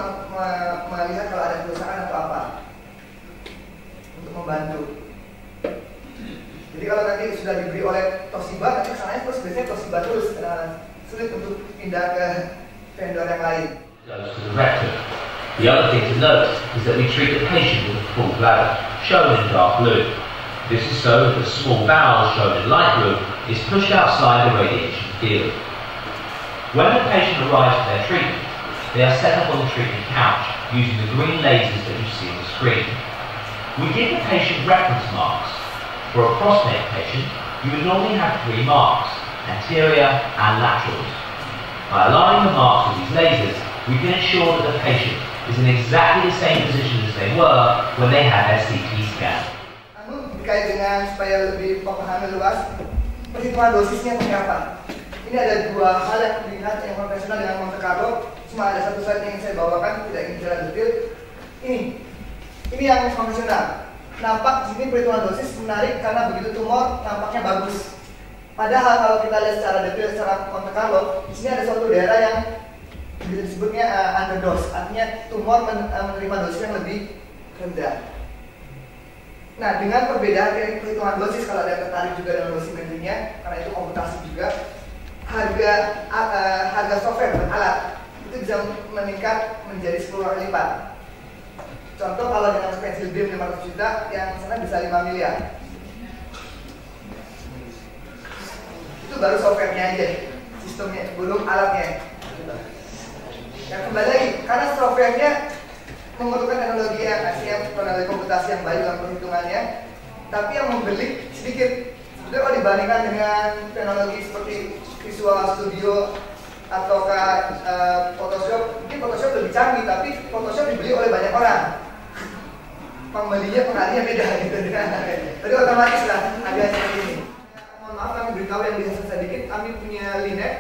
B: melihat kalau ada kerusakan atau apa, untuk membantu. Jadi kalau nanti sudah diberi oleh Toshiba, nanti kesananya terus biasanya Toshiba terus, sulit untuk pindah ke vendor yang lain.
D: The other thing to note is that we treat the patient with a full bladder, shown in dark blue. This is so that the small bowel shown in light blue is pushed outside the radiation field. When the patient arrives for their treatment, they are set up on the treatment couch using the green lasers that you see on the screen. We give the patient reference marks. For a prostate patient, you would normally have 3 marks, anterior and laterals. By aligning the marks with these lasers, we can ensure that the patient is in exactly the same position as they were when they had their CT scan.
B: Namun terkait dengan supaya lebih pemahaman luas, perhitungan dosisnya seperti apa? Ini ada 2 hal yang dilihat yang konvensional dengan Monte Carlo. Cuma ada satu slide yang saya bawakan, tidak ingin bicara detail. Ini yang konvensional. Nampak di sini perhitungan dosis menarik karena begitu tumor nampaknya bagus. Padahal kalau kita lihat secara detail secara Monte Carlo, di sini ada suatu daerah yang disebutnya underdose, artinya tumor menerima dosis yang lebih rendah. Nah, dengan perbedaan perhitungan dosis, kalau ada tertarik juga dengan dosimetrinya, karena itu komputasi juga, harga software dan alat itu bisa meningkat menjadi 10 kali lipat. Contoh kalau dengan pensil beam 500 juta, yang sana bisa 5 miliar. Itu baru softwarenya aja, sistemnya, belum alatnya. Yang kembali lagi, karena softwarenya memerlukan teknologi yang teknologi komputasi yang baik dalam perhitungannya, tapi yang membelik sedikit. Jadi kalau dibandingkan dengan teknologi seperti Visual Studio ataukah Photoshop, mungkin Photoshop lebih canggih, tapi Photoshop dibeli oleh banyak orang. Pembelinya pengalihnya beda gitu. Jadi otomatis lah agak seperti ini. Mohon maaf kami beritahu yang bisa sedikit, kami punya linek.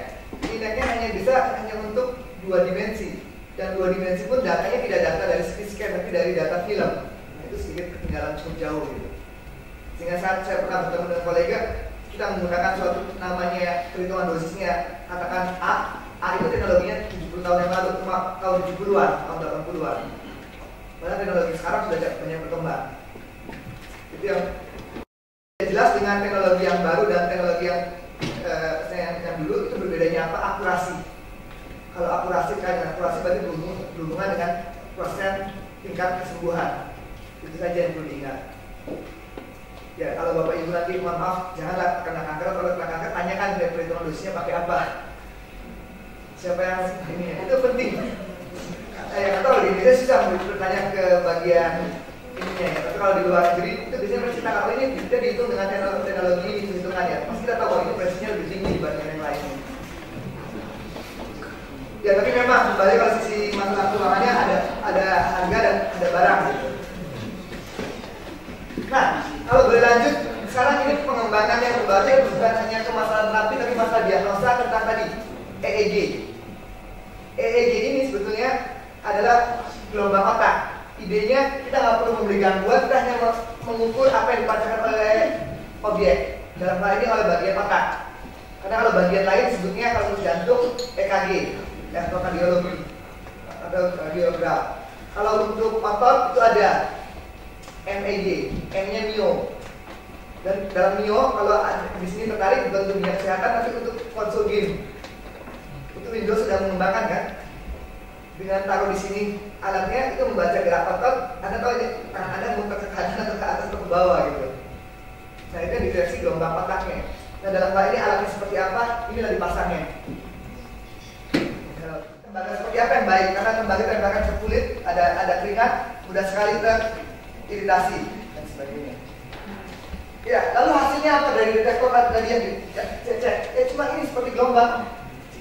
B: Lineknya hanya untuk 2 dimensi, dan 2 dimensi pun datanya tidak data dari CT scan tapi dari data film. Nah, itu sedikit ketinggalan cukup jauh gitu. Sehingga saat saya pernah bertemu dengan kolega, kita menggunakan suatu namanya perhitungan dosisnya, katakan A itu teknologinya 70 tahun yang lalu, cuma tahun 70-an, tahun 80-an. Padahal teknologi sekarang sudah banyak berkembang. Itu yang jelas dengan teknologi yang baru dan teknologi yang dulu itu berbedanya apa? Akurasi. Kalau akurasi berarti berhubungan dengan proses tingkat kesembuhan. Itu saja yang perlu diingat. Ya, kalau Bapak Ibu nanti mohon maaf, janganlah kena kanker, kalau kena kanker tanyakan perhitungan dosisnya pakai apa. Siapa yang ini? Itu penting. Yang tahu di Indonesia susah bertanya ke bagian ininya ya. Tapi kalau di luar negeri itu biasanya presiden kalau ini kita dihitung dengan teknologi ini hitungannya. Pasti kita tahu bahwa itu presidennya lebih tinggi dibanding yang lain. Ya, tapi memang kembali kalau sisi masalah keuangannya ada harga dan ada barang gitu. Nah, kalau boleh lanjut, sekarang ini pengembangan yang terbaru bukan hanya ke masalah terapi tapi masalah diagnosa tentang tadi EEG. EEG ini sebetulnya adalah gelombang otak. Idenya kita nggak perlu memberi gangguan, kita hanya mengukur apa yang dipancarkan oleh objek. Dalam hal ini oleh bagian otak. Karena kalau bagian lain sebutnya kalau untuk jantung EKG, atau kardiologi atau kardiogram. Kalau untuk otot itu ada MEG, M-nya mio. Dan dalam mio kalau di sini tertarik bukan untuk dunia kesehatan tapi untuk konsul game. Itu Windows sudah mengembangkan kan? Dengan taruh di sini alatnya itu membaca gerak otot, Anda tahu ini tangan Anda muter ke kanan atau ke atas atau ke bawah gitu. Nah itu yang dideteksi gelombang otaknya. Nah dalam hal ini alatnya seperti apa? Inilah dipasangnya. Tembaga seperti apa yang baik? Karena tembaga tembakan ke kulit, ada keringat, mudah sekali teriritasi dan sebagainya. Ya, lalu hasilnya apa dari detektor tadi yang dicek? Cuma ini seperti gelombang.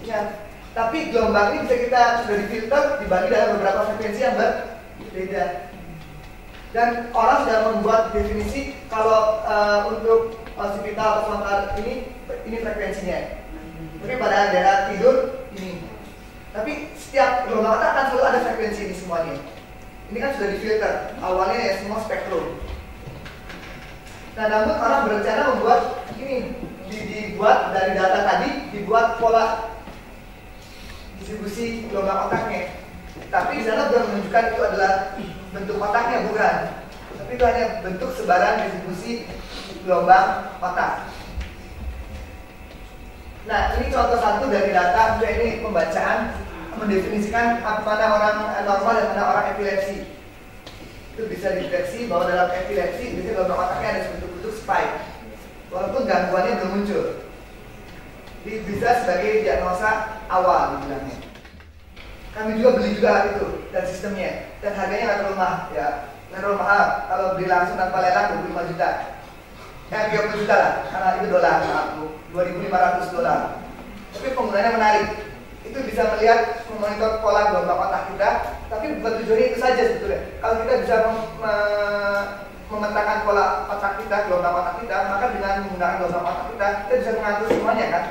B: Ya. Tapi gelombang ini bisa kita sudah difilter, dibagi dalam beberapa frekuensi yang berbeda. Dan orang sudah membuat definisi kalau untuk occipital atau frontal ini frekuensinya. Tapi pada daerah tidur ini. Tapi setiap gelombang otak akan selalu ada frekuensi ini semuanya. Ini kan sudah difilter. Awalnya ya semua spektrum. Nah, namun orang berencana membuat ini dibuat dari data tadi dibuat pola distribusi gelombang otaknya. Tapi di sana belum menunjukkan itu adalah bentuk otaknya, bukan. Tapi itu hanya bentuk sebaran distribusi gelombang otak. Nah, ini contoh satu dari data, ini pembacaan mendefinisikan mana orang normal dan mana orang epilepsi. Itu bisa dideteksi bahwa dalam epilepsi biasanya gelombang otaknya ada bentuk-bentuk spike, walaupun gangguannya belum muncul. Bisa sebagai diagnosa awal dibilangnya. Kami juga beli juga alat itu dan sistemnya, dan harganya nggak terlalu mahal ya, nggak terlalu mahal. Kalau beli langsung tanpa lelang 25 juta, 30 juta lah, karena itu dolar, $2.500. Tapi penggunanya menarik. Itu bisa melihat, memonitor pola gelombang otak kita, tapi bukan tujuannya itu saja sebetulnya. Kalau kita bisa memetakan pola otak kita, gelombang otak kita, maka dengan menggunakan gelombang otak kita bisa mengatur semuanya kan.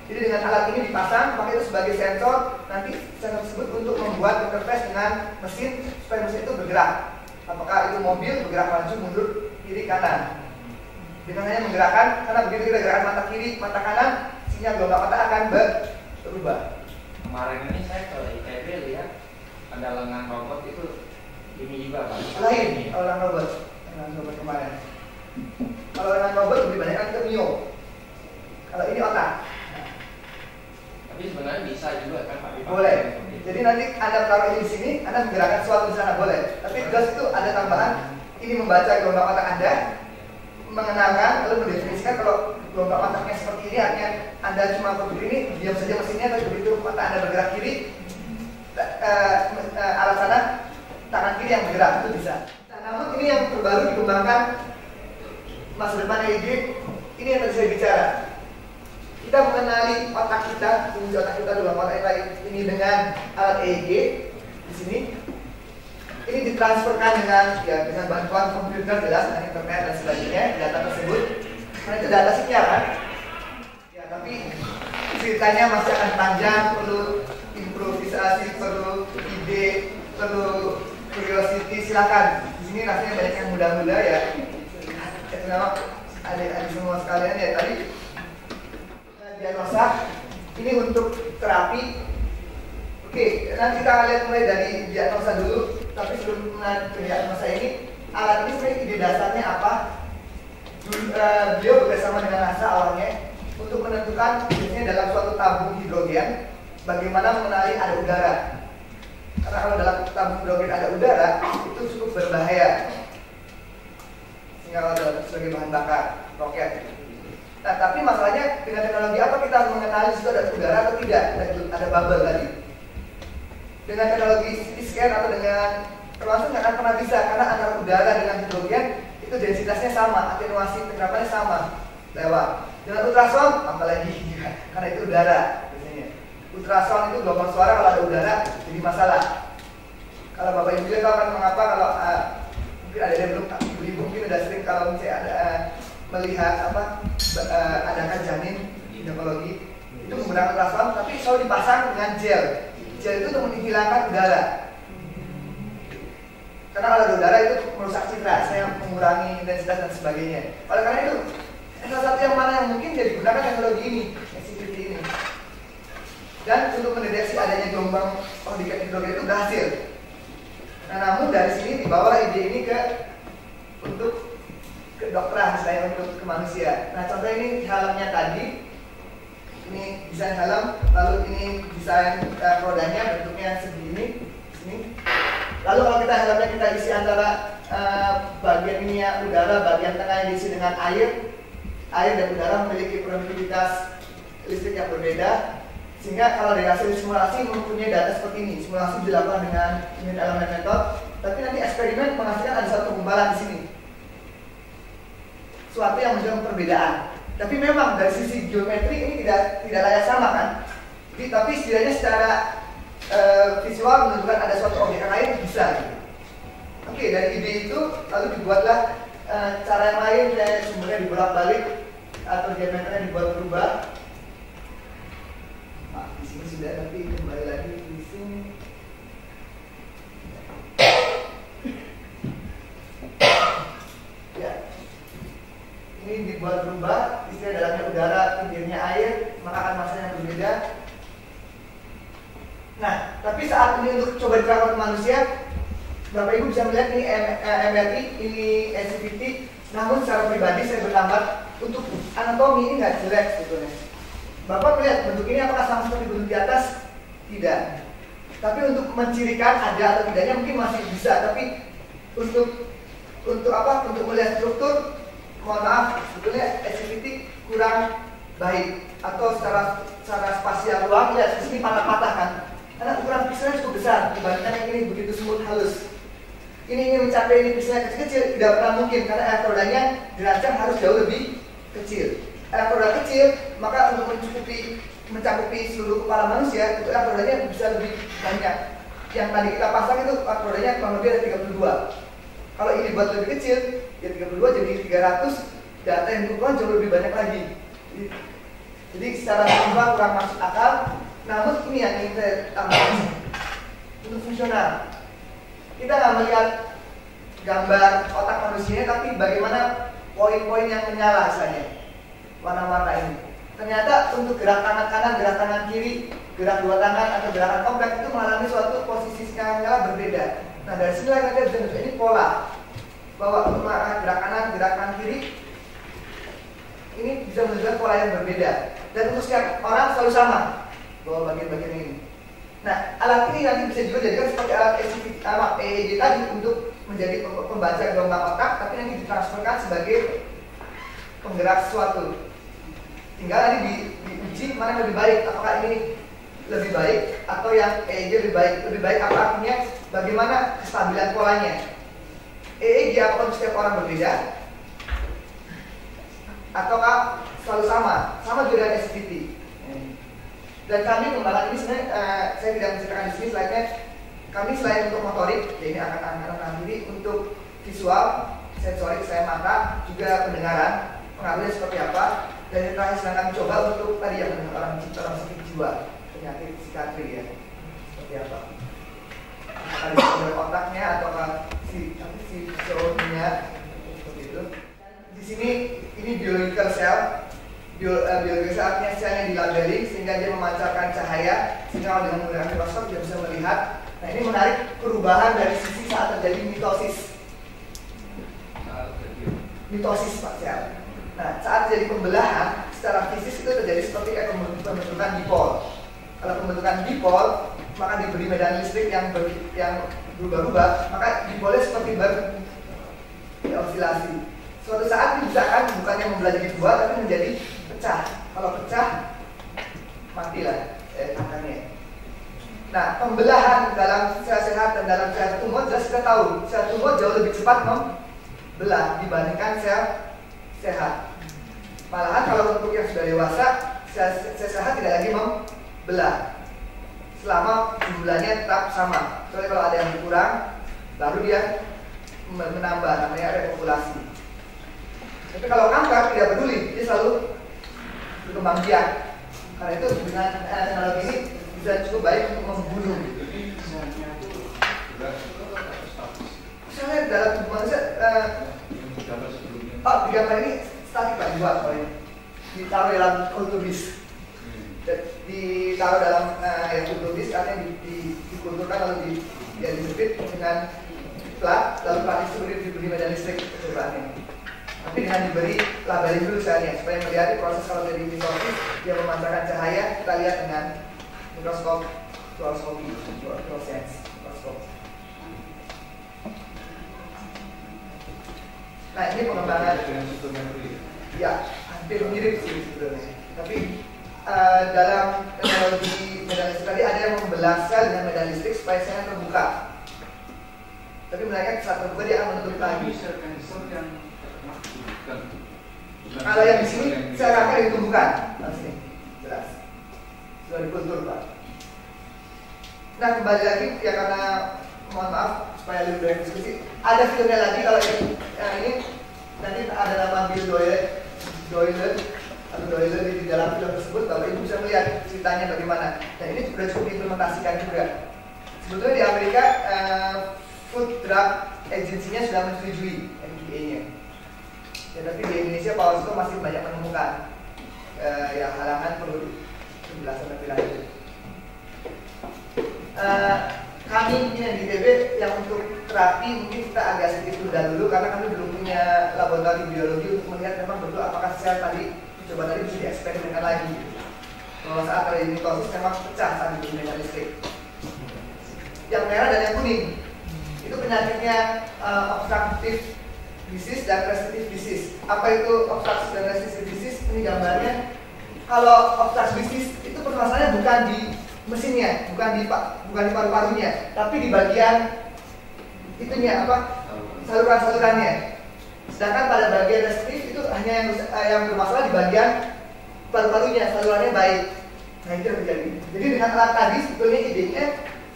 B: Jadi dengan alat ini dipasang, maka itu sebagai sensor, nanti sensor tersebut untuk membuat interface dengan mesin supaya mesin itu bergerak. Apakah itu mobil bergerak maju, mundur, kiri, kanan. Dengan hanya menggerakkan, karena begitu kita gerakan mata kiri, mata kanan, sinyal gelombang otak akan berubah.
E: Kemarin ini saya ke ITB lihat ada lengan robot itu ini juga Pak.
B: Lain kalau lengan robot kemarin. Kalau lengan robot lebih banyak kan ke mio. Kalau ini otak.
E: Tapi sebenarnya bisa juga kan Pak?
B: Boleh. Jadi nanti Anda taruh ini di sini, Anda menggerakkan sesuatu di sana boleh. Tapi jelas itu ada tambahan. Ini membaca gelombang otak Anda, mengenalkan, lalu mendefinisikan kalau gelombang otaknya seperti ini, artinya Anda cuma begini, diam saja mesinnya, tapi begitu mata Anda bergerak kiri, arah sana, tangan kiri yang bergerak, itu bisa. Nah, namun ini yang terbaru dikembangkan masa depan EEG, ini yang tadi saya bicara. Kita mengenali otak kita, fungsi otak kita dalam otak ini dengan alat EEG di sini. Ini ditransferkan dengan bantuan komputer jelas, dengan internet dan sebagainya, data tersebut. Nah itu data siaran. Ya tapi ceritanya masih akan panjang, perlu improvisasi, perlu ide, perlu curiosity. Silakan. Di sini rasanya banyak yang muda-muda ya. Kenapa adik-adik semua sekalian ya tadi diagnosa ini untuk terapi. Oke, nanti kita lihat mulai dari diagnosa dulu. Tapi sebelum ke diagnosa ini, alat ini sebenarnya ide dasarnya apa? Beliau bekerjasama dengan NASA awalnya untuk menentukan biasanya dalam suatu tabung hidrogen bagaimana mengenali ada udara. Karena kalau dalam tabung hidrogen ada udara itu cukup berbahaya. Sehingga kalau sebagai bahan bakar roket. Nah, tapi masalahnya dengan teknologi apa kita mengenali situ ada udara atau tidak? Ada bubble tadi. Dengan teknologi CT scan atau dengan terlangsung nggak akan pernah bisa karena antara udara dengan hidrogen itu densitasnya sama, atenuasi penerapannya sama lewat. Dengan ultrasound apalagi karena itu udara biasanya. Ultrasound itu gelombang suara kalau ada udara jadi masalah. Kalau Bapak Ibu tahu kan mengapa kalau mungkin ada yang belum, ibu mungkin udah sering kalau misalnya ada melihat adakan janin ginekologi itu menggunakan ultrasound tapi selalu dipasang dengan gel. Gel itu untuk menghilangkan udara. Karena kalau ada udara itu merusak citra, saya mengurangi intensitas dan sebagainya. Oleh karena itu, salah satu yang mana yang mungkin jadi gunakan teknologi ini, sensitivity ini. Dan untuk mendeteksi adanya gelombang partikel hidrogen itu berhasil. Nah, namun dari sini dibawa ide ini untuk kedokteran, selain untuk ke manusia. Nah, contoh ini helmnya tadi. Ini desain helm, lalu ini desain rodanya bentuknya segini, sini. Lalu kalau kita helmnya kita isi antara bagian ini ya udara, bagian tengah yang diisi dengan air dan udara memiliki produktivitas listrik yang berbeda, sehingga kalau dari hasil simulasi mempunyai data seperti ini. Simulasi dilakukan dengan unit elemen method, tapi nanti eksperimen menghasilkan ada satu penggumpalan di sini, suatu yang menunjukkan perbedaan. Tapi memang dari sisi geometri ini tidak layak sama kan. Tapi setidaknya secara visual menunjukkan ada suatu objek yang lain bisa. Gitu. Oke, dari ide itu lalu dibuatlah cara yang lain, sumbernya dibolak-balik atau geometrinya dibuat berubah. Nah, di sini sudah, tapi kembali lagi di sini. Ya. Ini dibuat berubah, istilah dalamnya udara, pinggirnya air, maka akan masanya yang berbeda. Nah, tapi saat ini untuk coba diterapkan ke manusia, Bapak Ibu bisa melihat ini MRI, ini SCVT. Namun secara pribadi saya bertambat untuk anatomi ini nggak jelek sebetulnya. Bapak melihat bentuk ini apakah sama seperti bentuk di atas? Tidak. Tapi untuk mencirikan ada atau tidaknya mungkin masih bisa. Tapi untuk apa? Untuk melihat struktur mohon maaf, sebetulnya SCVT kurang baik, atau secara spasial ruang ya di sini patah-patah kan, karena ukuran pixelnya cukup besar dibandingkan yang ini begitu smooth halus. Ini ingin mencapai ini pixelnya kecil-kecil tidak pernah mungkin, karena elektrodanya dirancang harus jauh lebih kecil. Elektroda kecil, maka untuk mencakupi seluruh kepala manusia itu elektrodanya bisa lebih banyak. Yang tadi kita pasang itu elektrodanya kurang lebih ada 32. Kalau ini buat lebih kecil, ya 32 jadi 300, data yang dibutuhkan jauh lebih banyak lagi. Jadi secara jumlah kurang masuk akal. Namun ini yang ingin saya tambahkan untuk fungsional. Kita nggak melihat gambar otak manusia, tapi bagaimana poin-poin yang menyala misalnya, warna-warna ini. Ternyata untuk gerak tangan kanan, gerak tangan kiri, gerak dua tangan atau gerakan kompleks itu mengalami suatu posisi skala berbeda. Nah dari sini kita bisa menunjukkan ini pola, bahwa untuk gerak kanan, gerakan kiri ini bisa menunjukkan pola yang berbeda. Dan untuk setiap orang selalu sama bahwa bagian-bagian ini. Nah alat ini nanti bisa juga dijadikan seperti alat EEG tadi untuk menjadi pembaca gelombang otak, tapi nanti ditransferkan sebagai penggerak sesuatu. Tinggal nanti diuji mana yang lebih baik, apakah ini lebih baik atau yang EEG lebih baik. Lebih baik apa artinya? Bagaimana kestabilan polanya? EEG apakah setiap orang berbeda? Ataukah selalu sama? Sama juga dengan SCVT. Dan kami kembangkan ini sebenarnya saya tidak menceritakan di sini slide-nya. Kami selain untuk motorik, ya ini akan diri untuk visual, sensorik, saya mata, juga pendengaran, pengaruhnya seperti apa. Dan yang terakhir sedang kami coba untuk tadi yang orang sakit jiwa, penyakit psikiatri ya, seperti apa? Apakah di otaknya ataukah si zone-nya seperti itu. Di sini ini biological cell. Biological cell artinya sel yang dilabeli sehingga dia memancarkan cahaya, sehingga kalau dengan menggunakan mikroskop dia bisa melihat. Nah ini menarik perubahan dari sisi saat terjadi mitosis. Mitosis Pak sel. Nah, saat terjadi pembelahan, secara fisik itu terjadi seperti pembentukan dipol. Kalau pembentukan dipol, maka diberi medan listrik yang berubah-ubah, maka dipolnya seperti beroscilasi. Suatu saat misalkan bukannya membelah jadi dua, tapi menjadi pecah. Kalau pecah, matilah angkanya. Nah, pembelahan dalam sel sehat dan dalam sel tumor jelas kita tahu, sel tumor jauh lebih cepat membelah dibandingkan sel sehat. Malahan kalau untuk yang sudah dewasa, sel sehat tidak lagi membelah selama jumlahnya tetap sama. Soalnya kalau ada yang berkurang, baru dia menambah, namanya repopulasi. Tapi kalau kanker tidak peduli, dia selalu berkembang biak. Karena itu dengan teknologi ini bisa cukup baik untuk membunuh. Misalnya dalam tubuh manusia, di gambar ini statik Pak, dibuat oleh ditaruh dalam kulturbis, ditaruh dalam kulturbis karena dikulturkan lalu dijepit dengan plat, lalu plat itu diberi medan listrik percobaannya. Tapi dengan diberi labeling dulu selnya supaya melihat proses kalau dari mitosis dia memancarkan cahaya, kita lihat dengan mikroskop fluoroskopi, fluorescence mikroskop. Nah ini pengembangan, ya hampir mirip sih sebetulnya. Tapi dalam teknologi medan listrik tadi ada yang membelah sel dengan medan listrik supaya selnya terbuka. Tapi mereka saat terbuka dia akan menutup lagi. Kalau yang di sini sel kanker ditumbuhkan, sini jelas sudah dikultur Pak. Nah kembali lagi ya karena mohon maaf supaya lebih banyak diskusi. Ada filmnya lagi kalau ini nanti ada nama Bill Doyle di dalam film tersebut, Bapak Ibu bisa melihat ceritanya bagaimana. Dan ini sudah cukup diimplementasikan juga. Sebetulnya di Amerika Food Drug Agency-nya sudah menyetujui FDA-nya. Ya, tapi di Indonesia Pak Wasko masih banyak menemukan ya halangan perlu penjelasan lebih lanjut. Kami mungkin di ITB yang untuk terapi mungkin kita agak sedikit tunda dulu karena kami belum punya laboratorium biologi untuk melihat memang betul apakah sel tadi coba tadi bisa dieksperimenkan lagi. Kalau saat terjadi mitosis memang pecah saat diberi medan listrik. Yang merah dan yang kuning itu penyakitnya obstruktif disease dan restrictive disease. Apa itu obstructive dan restrictive disease? Ini gambarnya. Kalau obstructive disease itu permasalahannya bukan di mesinnya, bukan di paru-parunya, tapi di bagian itunya apa? Saluran-salurannya. Sedangkan pada bagian restriktif itu hanya yang bermasalah di bagian paru-parunya, salurannya baik. Nah itu yang terjadi. Jadi dengan alat tadi sebetulnya idenya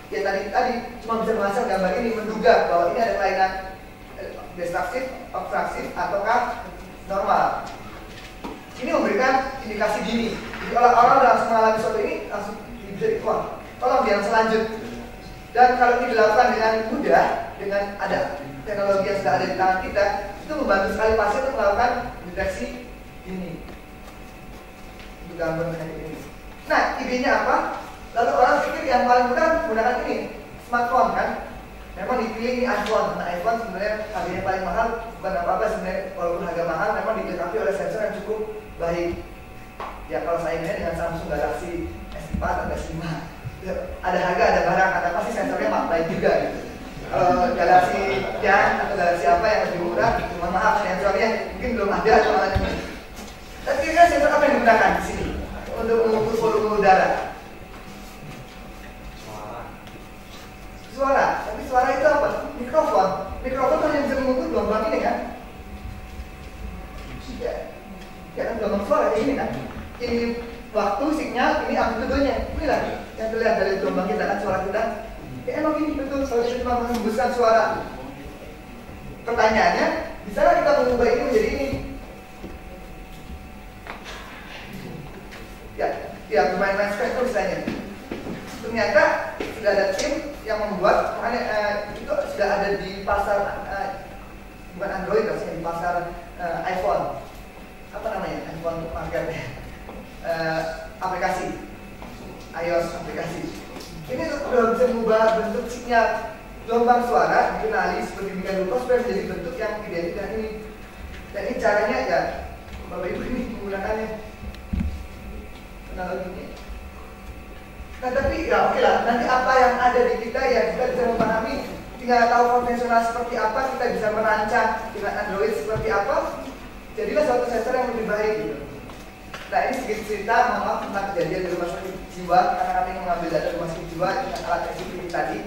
B: ya tadi cuma bisa menghasilkan gambar ini, menduga bahwa ini ada kelainan destruktif, obstruktif ataukah normal. Ini memberikan indikasi dini. Jadi kalau orang langsung mengalami sesuatu ini langsung bisa dituang. Tolong jangan selanjut. Dan kalau ini dilakukan dengan mudah, dengan ada teknologi yang sudah ada di tangan kita, itu membantu sekali pasien untuk melakukan deteksi dini. Untuk gangguan penyakit ini. Nah, idenya apa? Lalu orang pikir yang paling mudah menggunakan ini, smartphone kan? Memang dipilih ini iPhone. Nah, iPhone sebenarnya harganya paling mahal, bukan apa-apa sebenarnya. Walaupun harga mahal, memang dilengkapi oleh sensor yang cukup baik. Ya kalau saingannya dengan Samsung Galaxy S4 atau S5, ada harga, ada barang, ada pasti sensornya baik juga gitu. Galaxy Young atau Galaxy apa yang lebih murah, mohon maaf sensornya mungkin belum ada soalnya. Tapi kira-kira sensor apa yang digunakan di sini untuk mengukur volume udara? Suara. Tapi suara itu apa? Mikrofon. Mikrofon hanya bisa mengukur gelombang ini kan? Ya kan gelombang suara kayak ini kan? Ini waktu, sinyal, ini amplitudenya. Inilah yang terlihat dari gelombang kita kan, suara kita. Ya emang ini betul, kalau kita cuma menghembuskan suara. Pertanyaannya, bisa nggak kita mengubah ini menjadi ini? Ya bermain-main spektrum misalnya. Ternyata sudah ada tim yang membuat, makanya itu sudah ada di pasar, bukan Android, maksudnya di pasar iPhone. Apa namanya? iPhone marketnya. Aplikasi iOS aplikasi. Ini sudah bisa mengubah bentuk sinyal gelombang suara dikenali seperti demikian rupa supaya menjadi bentuk yang identik dengan ini. Dan ini caranya ya Bapak Ibu ini menggunakannya teknologinya. Nah tapi ya oke lah, nanti apa yang ada di kita ya kita bisa memahami. Tinggal tahu konvensional seperti apa, kita bisa merancang dengan Android seperti apa. Jadilah suatu sensor yang lebih baik gitu. Nah ini sedikit cerita maaf tentang kejadian di rumah sakit jiwa, karena kami mengambil data rumah sakit jiwa dengan alat CCTV tadi.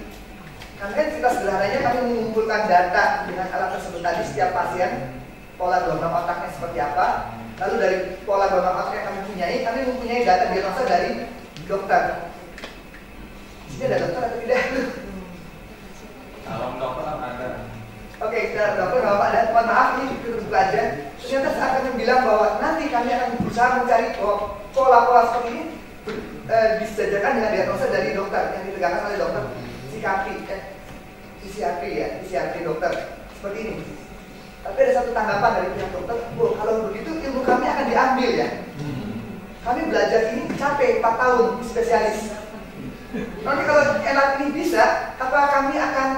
B: Kami kan cerita sederhananya kami mengumpulkan data dengan alat tersebut tadi setiap pasien, pola gelombang otaknya seperti apa. Lalu dari pola gelombang otak yang kami mempunyai data diagnosa dari dokter. Di sini ada dokter atau tidak?
E: Kalau dokter ada.
B: Oke, kita dokter nggak apa-apa, dan mohon maaf ini kita buka aja. Ternyata saat kami bilang bahwa nanti kami akan berusaha mencari pola-pola seperti ini disejajarkan dengan diagnosa dari dokter yang ditegakkan oleh dokter psikiatri dokter seperti ini. Tapi ada satu tanggapan dari pihak dokter, kalau begitu ilmu kami akan diambil ya. Kami belajar ini capek 4 tahun spesialis. Nanti kalau enak ini bisa, apa kami akan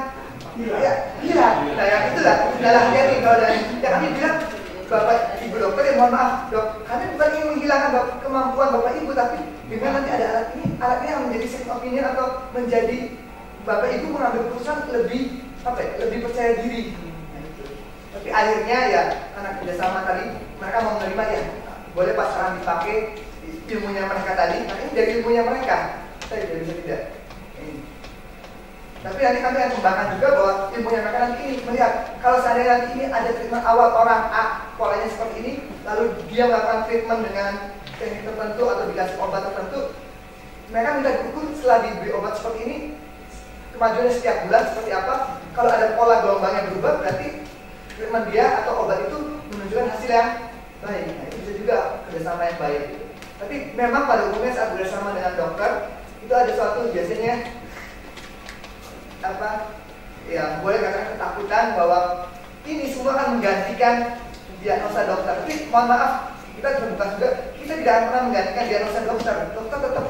B: ya, iya, nah yang itulah hati-hati kalau dari yang kami bilang Bapak Ibu dokter ya mohon maaf dok, kami bukan ingin menghilangkan kemampuan Bapak Ibu, tapi dengan nanti ada alat ini yang menjadi second opinion atau menjadi Bapak Ibu mengambil keputusan lebih lebih percaya diri. Tapi akhirnya ya karena kerjasama tadi mereka mau menerima ya boleh pasaran dipakai ilmunya mereka tadi, nah ini dari ilmunya mereka saya tidak bisa tidak. Tapi nanti kami akan kembangkan juga bahwa ilmunya mereka nanti ini melihat kalau seandainya nanti ini ada treatment awal orang A polanya seperti ini, lalu dia melakukan treatment dengan teknik tertentu atau dikasih obat tertentu, mereka minta diukur setelah diberi obat seperti ini kemajuannya setiap bulan seperti apa. Kalau ada pola gelombangnya berubah berarti treatment dia atau obat itu menunjukkan hasil yang baik. Nah, itu bisa juga kerjasama yang baik. Tapi memang pada umumnya saat bekerjasama dengan dokter itu ada suatu biasanya ya boleh katakan ketakutan bahwa ini semua akan menggantikan diagnosa dokter. Tapi mohon maaf, kita terbuka juga, kita tidak akan pernah menggantikan diagnosa dokter. Dokter tetap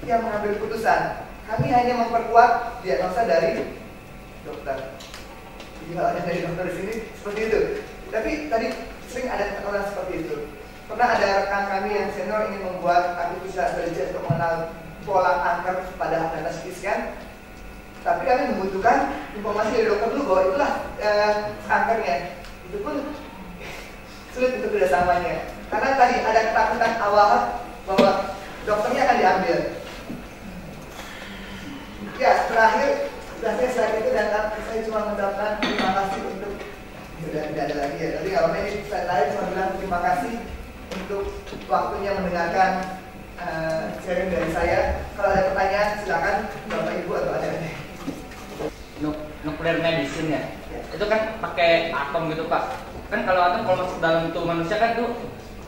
B: yang mengambil keputusan. Kami hanya memperkuat diagnosa dari dokter. Jadi kalau ada dari dokter di sini seperti itu. Tapi tadi sering ada orang seperti itu. Pernah ada rekan kami yang senior ingin membuat artificial intelligence untuk mengenal pola kanker pada data CT scan. Tapi kami membutuhkan informasi dari dokter dulu bahwa itulah kankernya. Itu pun sulit untuk kerjasamanya. Karena tadi ada ketakutan awal bahwa dokternya akan diambil. Ya, terakhir slide itu dan saya cuma mengucapkan terima kasih untuk sudah tidak ada lagi ya. Tapi kalau ini slide lain cuma bilang terima kasih untuk waktunya mendengarkan sharing dari saya. Kalau ada pertanyaan silakan Bapak Ibu atau adik-adik.
E: Nuclear medicine ya. Itu kan pakai atom gitu Pak. Kan kalau atom kalau masuk dalam tubuh manusia kan itu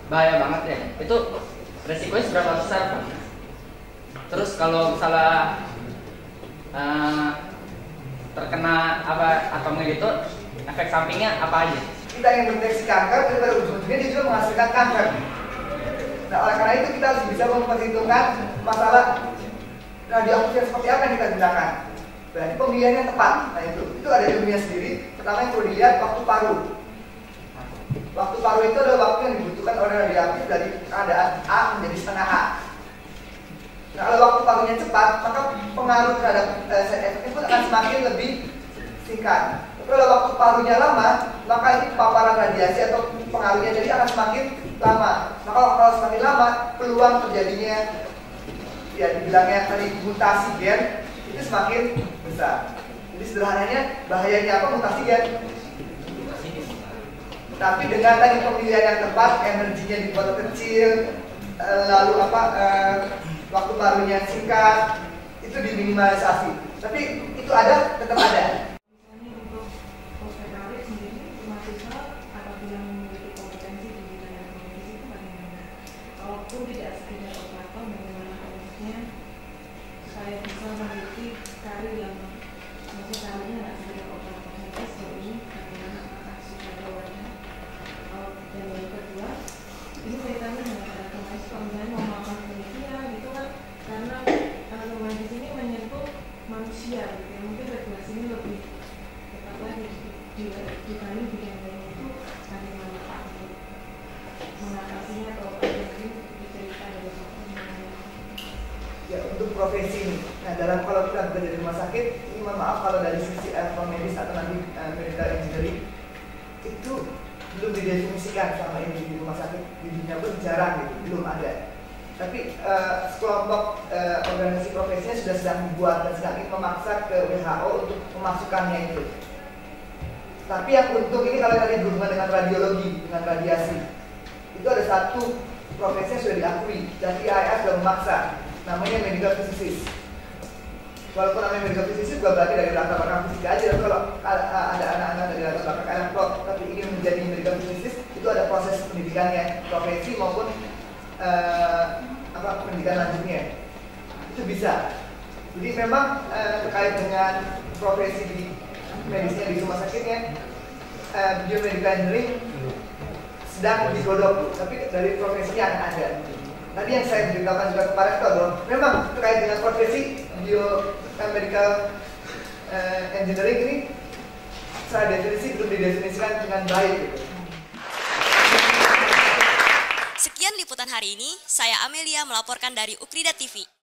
E: bahaya banget ya. Itu resikonya seberapa besar Pak? Terus kalau misalnya terkena apa atomnya gitu, efek sampingnya apa aja?
B: Kita yang mendeteksi kanker, pada ujung-ujungnya dia juga menghasilkan kanker. Nah, oleh karena itu kita harus bisa memperhitungkan masalah radioaktif seperti apa yang kita gunakan. Berarti pemilihannya tepat. Nah itu ada ilmunya sendiri. Pertama yang perlu dilihat waktu paru. Waktu paru itu adalah waktu yang dibutuhkan oleh radioaktif dari keadaan A menjadi setengah A. Nah, kalau waktu parunya cepat, maka pengaruh terhadap side effect pun akan semakin lebih singkat. Tapi kalau waktu parunya lama, maka ini paparan radiasi atau pengaruhnya jadi akan semakin lama. Maka kalau semakin lama, peluang terjadinya ya dibilangnya tadi mutasi gen itu semakin besar. Jadi sederhananya bahayanya apa mutasi gen? Tapi dengan tadi pemilihan yang tepat, energinya dibuat kecil, lalu waktu parunya singkat, itu diminimalisasi. Tapi itu ada, tetap ada.
F: Walaupun tidak operator, bagaimana prosesnya saya bisa memiliki karir yang maksudnya karirnya nggak sekedar operator saja sejauh ini, bagaimana apakah sudah ada wadah. Dan yang kedua, ini kaitannya dengan otomatis kalau misalnya mau melakukan penelitian gitu kan, karena otomatis ini menyentuh manusia gitu ya, mungkin regulasi ini lebih tepat lagi dibanding bidang lain itu bagaimana Pak untuk mengatasinya atau
B: ya untuk profesi ini. Nah dalam kalau kita bekerja di rumah sakit, ini mohon maaf kalau dari sisi medis atau nanti medical engineering itu belum didefinisikan selama ini di rumah sakit, di dunia pun jarang gitu, belum ada. Tapi sekelompok organisasi profesinya sudah sedang dibuat dan sedang ingin memaksa ke WHO untuk memasukkannya itu. Tapi yang untung ini kalau tadi berhubungan dengan radiologi, dengan radiasi, itu ada satu profesinya sudah diakui dan IAIA sudah memaksa. Namanya medical physicist. Walaupun namanya medical physicist juga berarti dari latar belakang fisika aja. Kalau ada anak-anak dari latar belakang elektrod tapi ingin menjadi medical physicist, itu ada proses pendidikannya, profesi maupun pendidikan lanjutnya. Itu bisa. Jadi memang terkait dengan profesi di medisnya di rumah sakitnya, biomedical engineering sedang digodok, tapi dari profesinya akan ada. Tadi yang saya beritahukan juga kemarin itu adalah memang terkait dengan profesi biomedical engineering ini secara definisi belum didefinisikan dengan baik.
A: Sekian liputan hari ini, saya Amelia melaporkan dari Ukrida TV.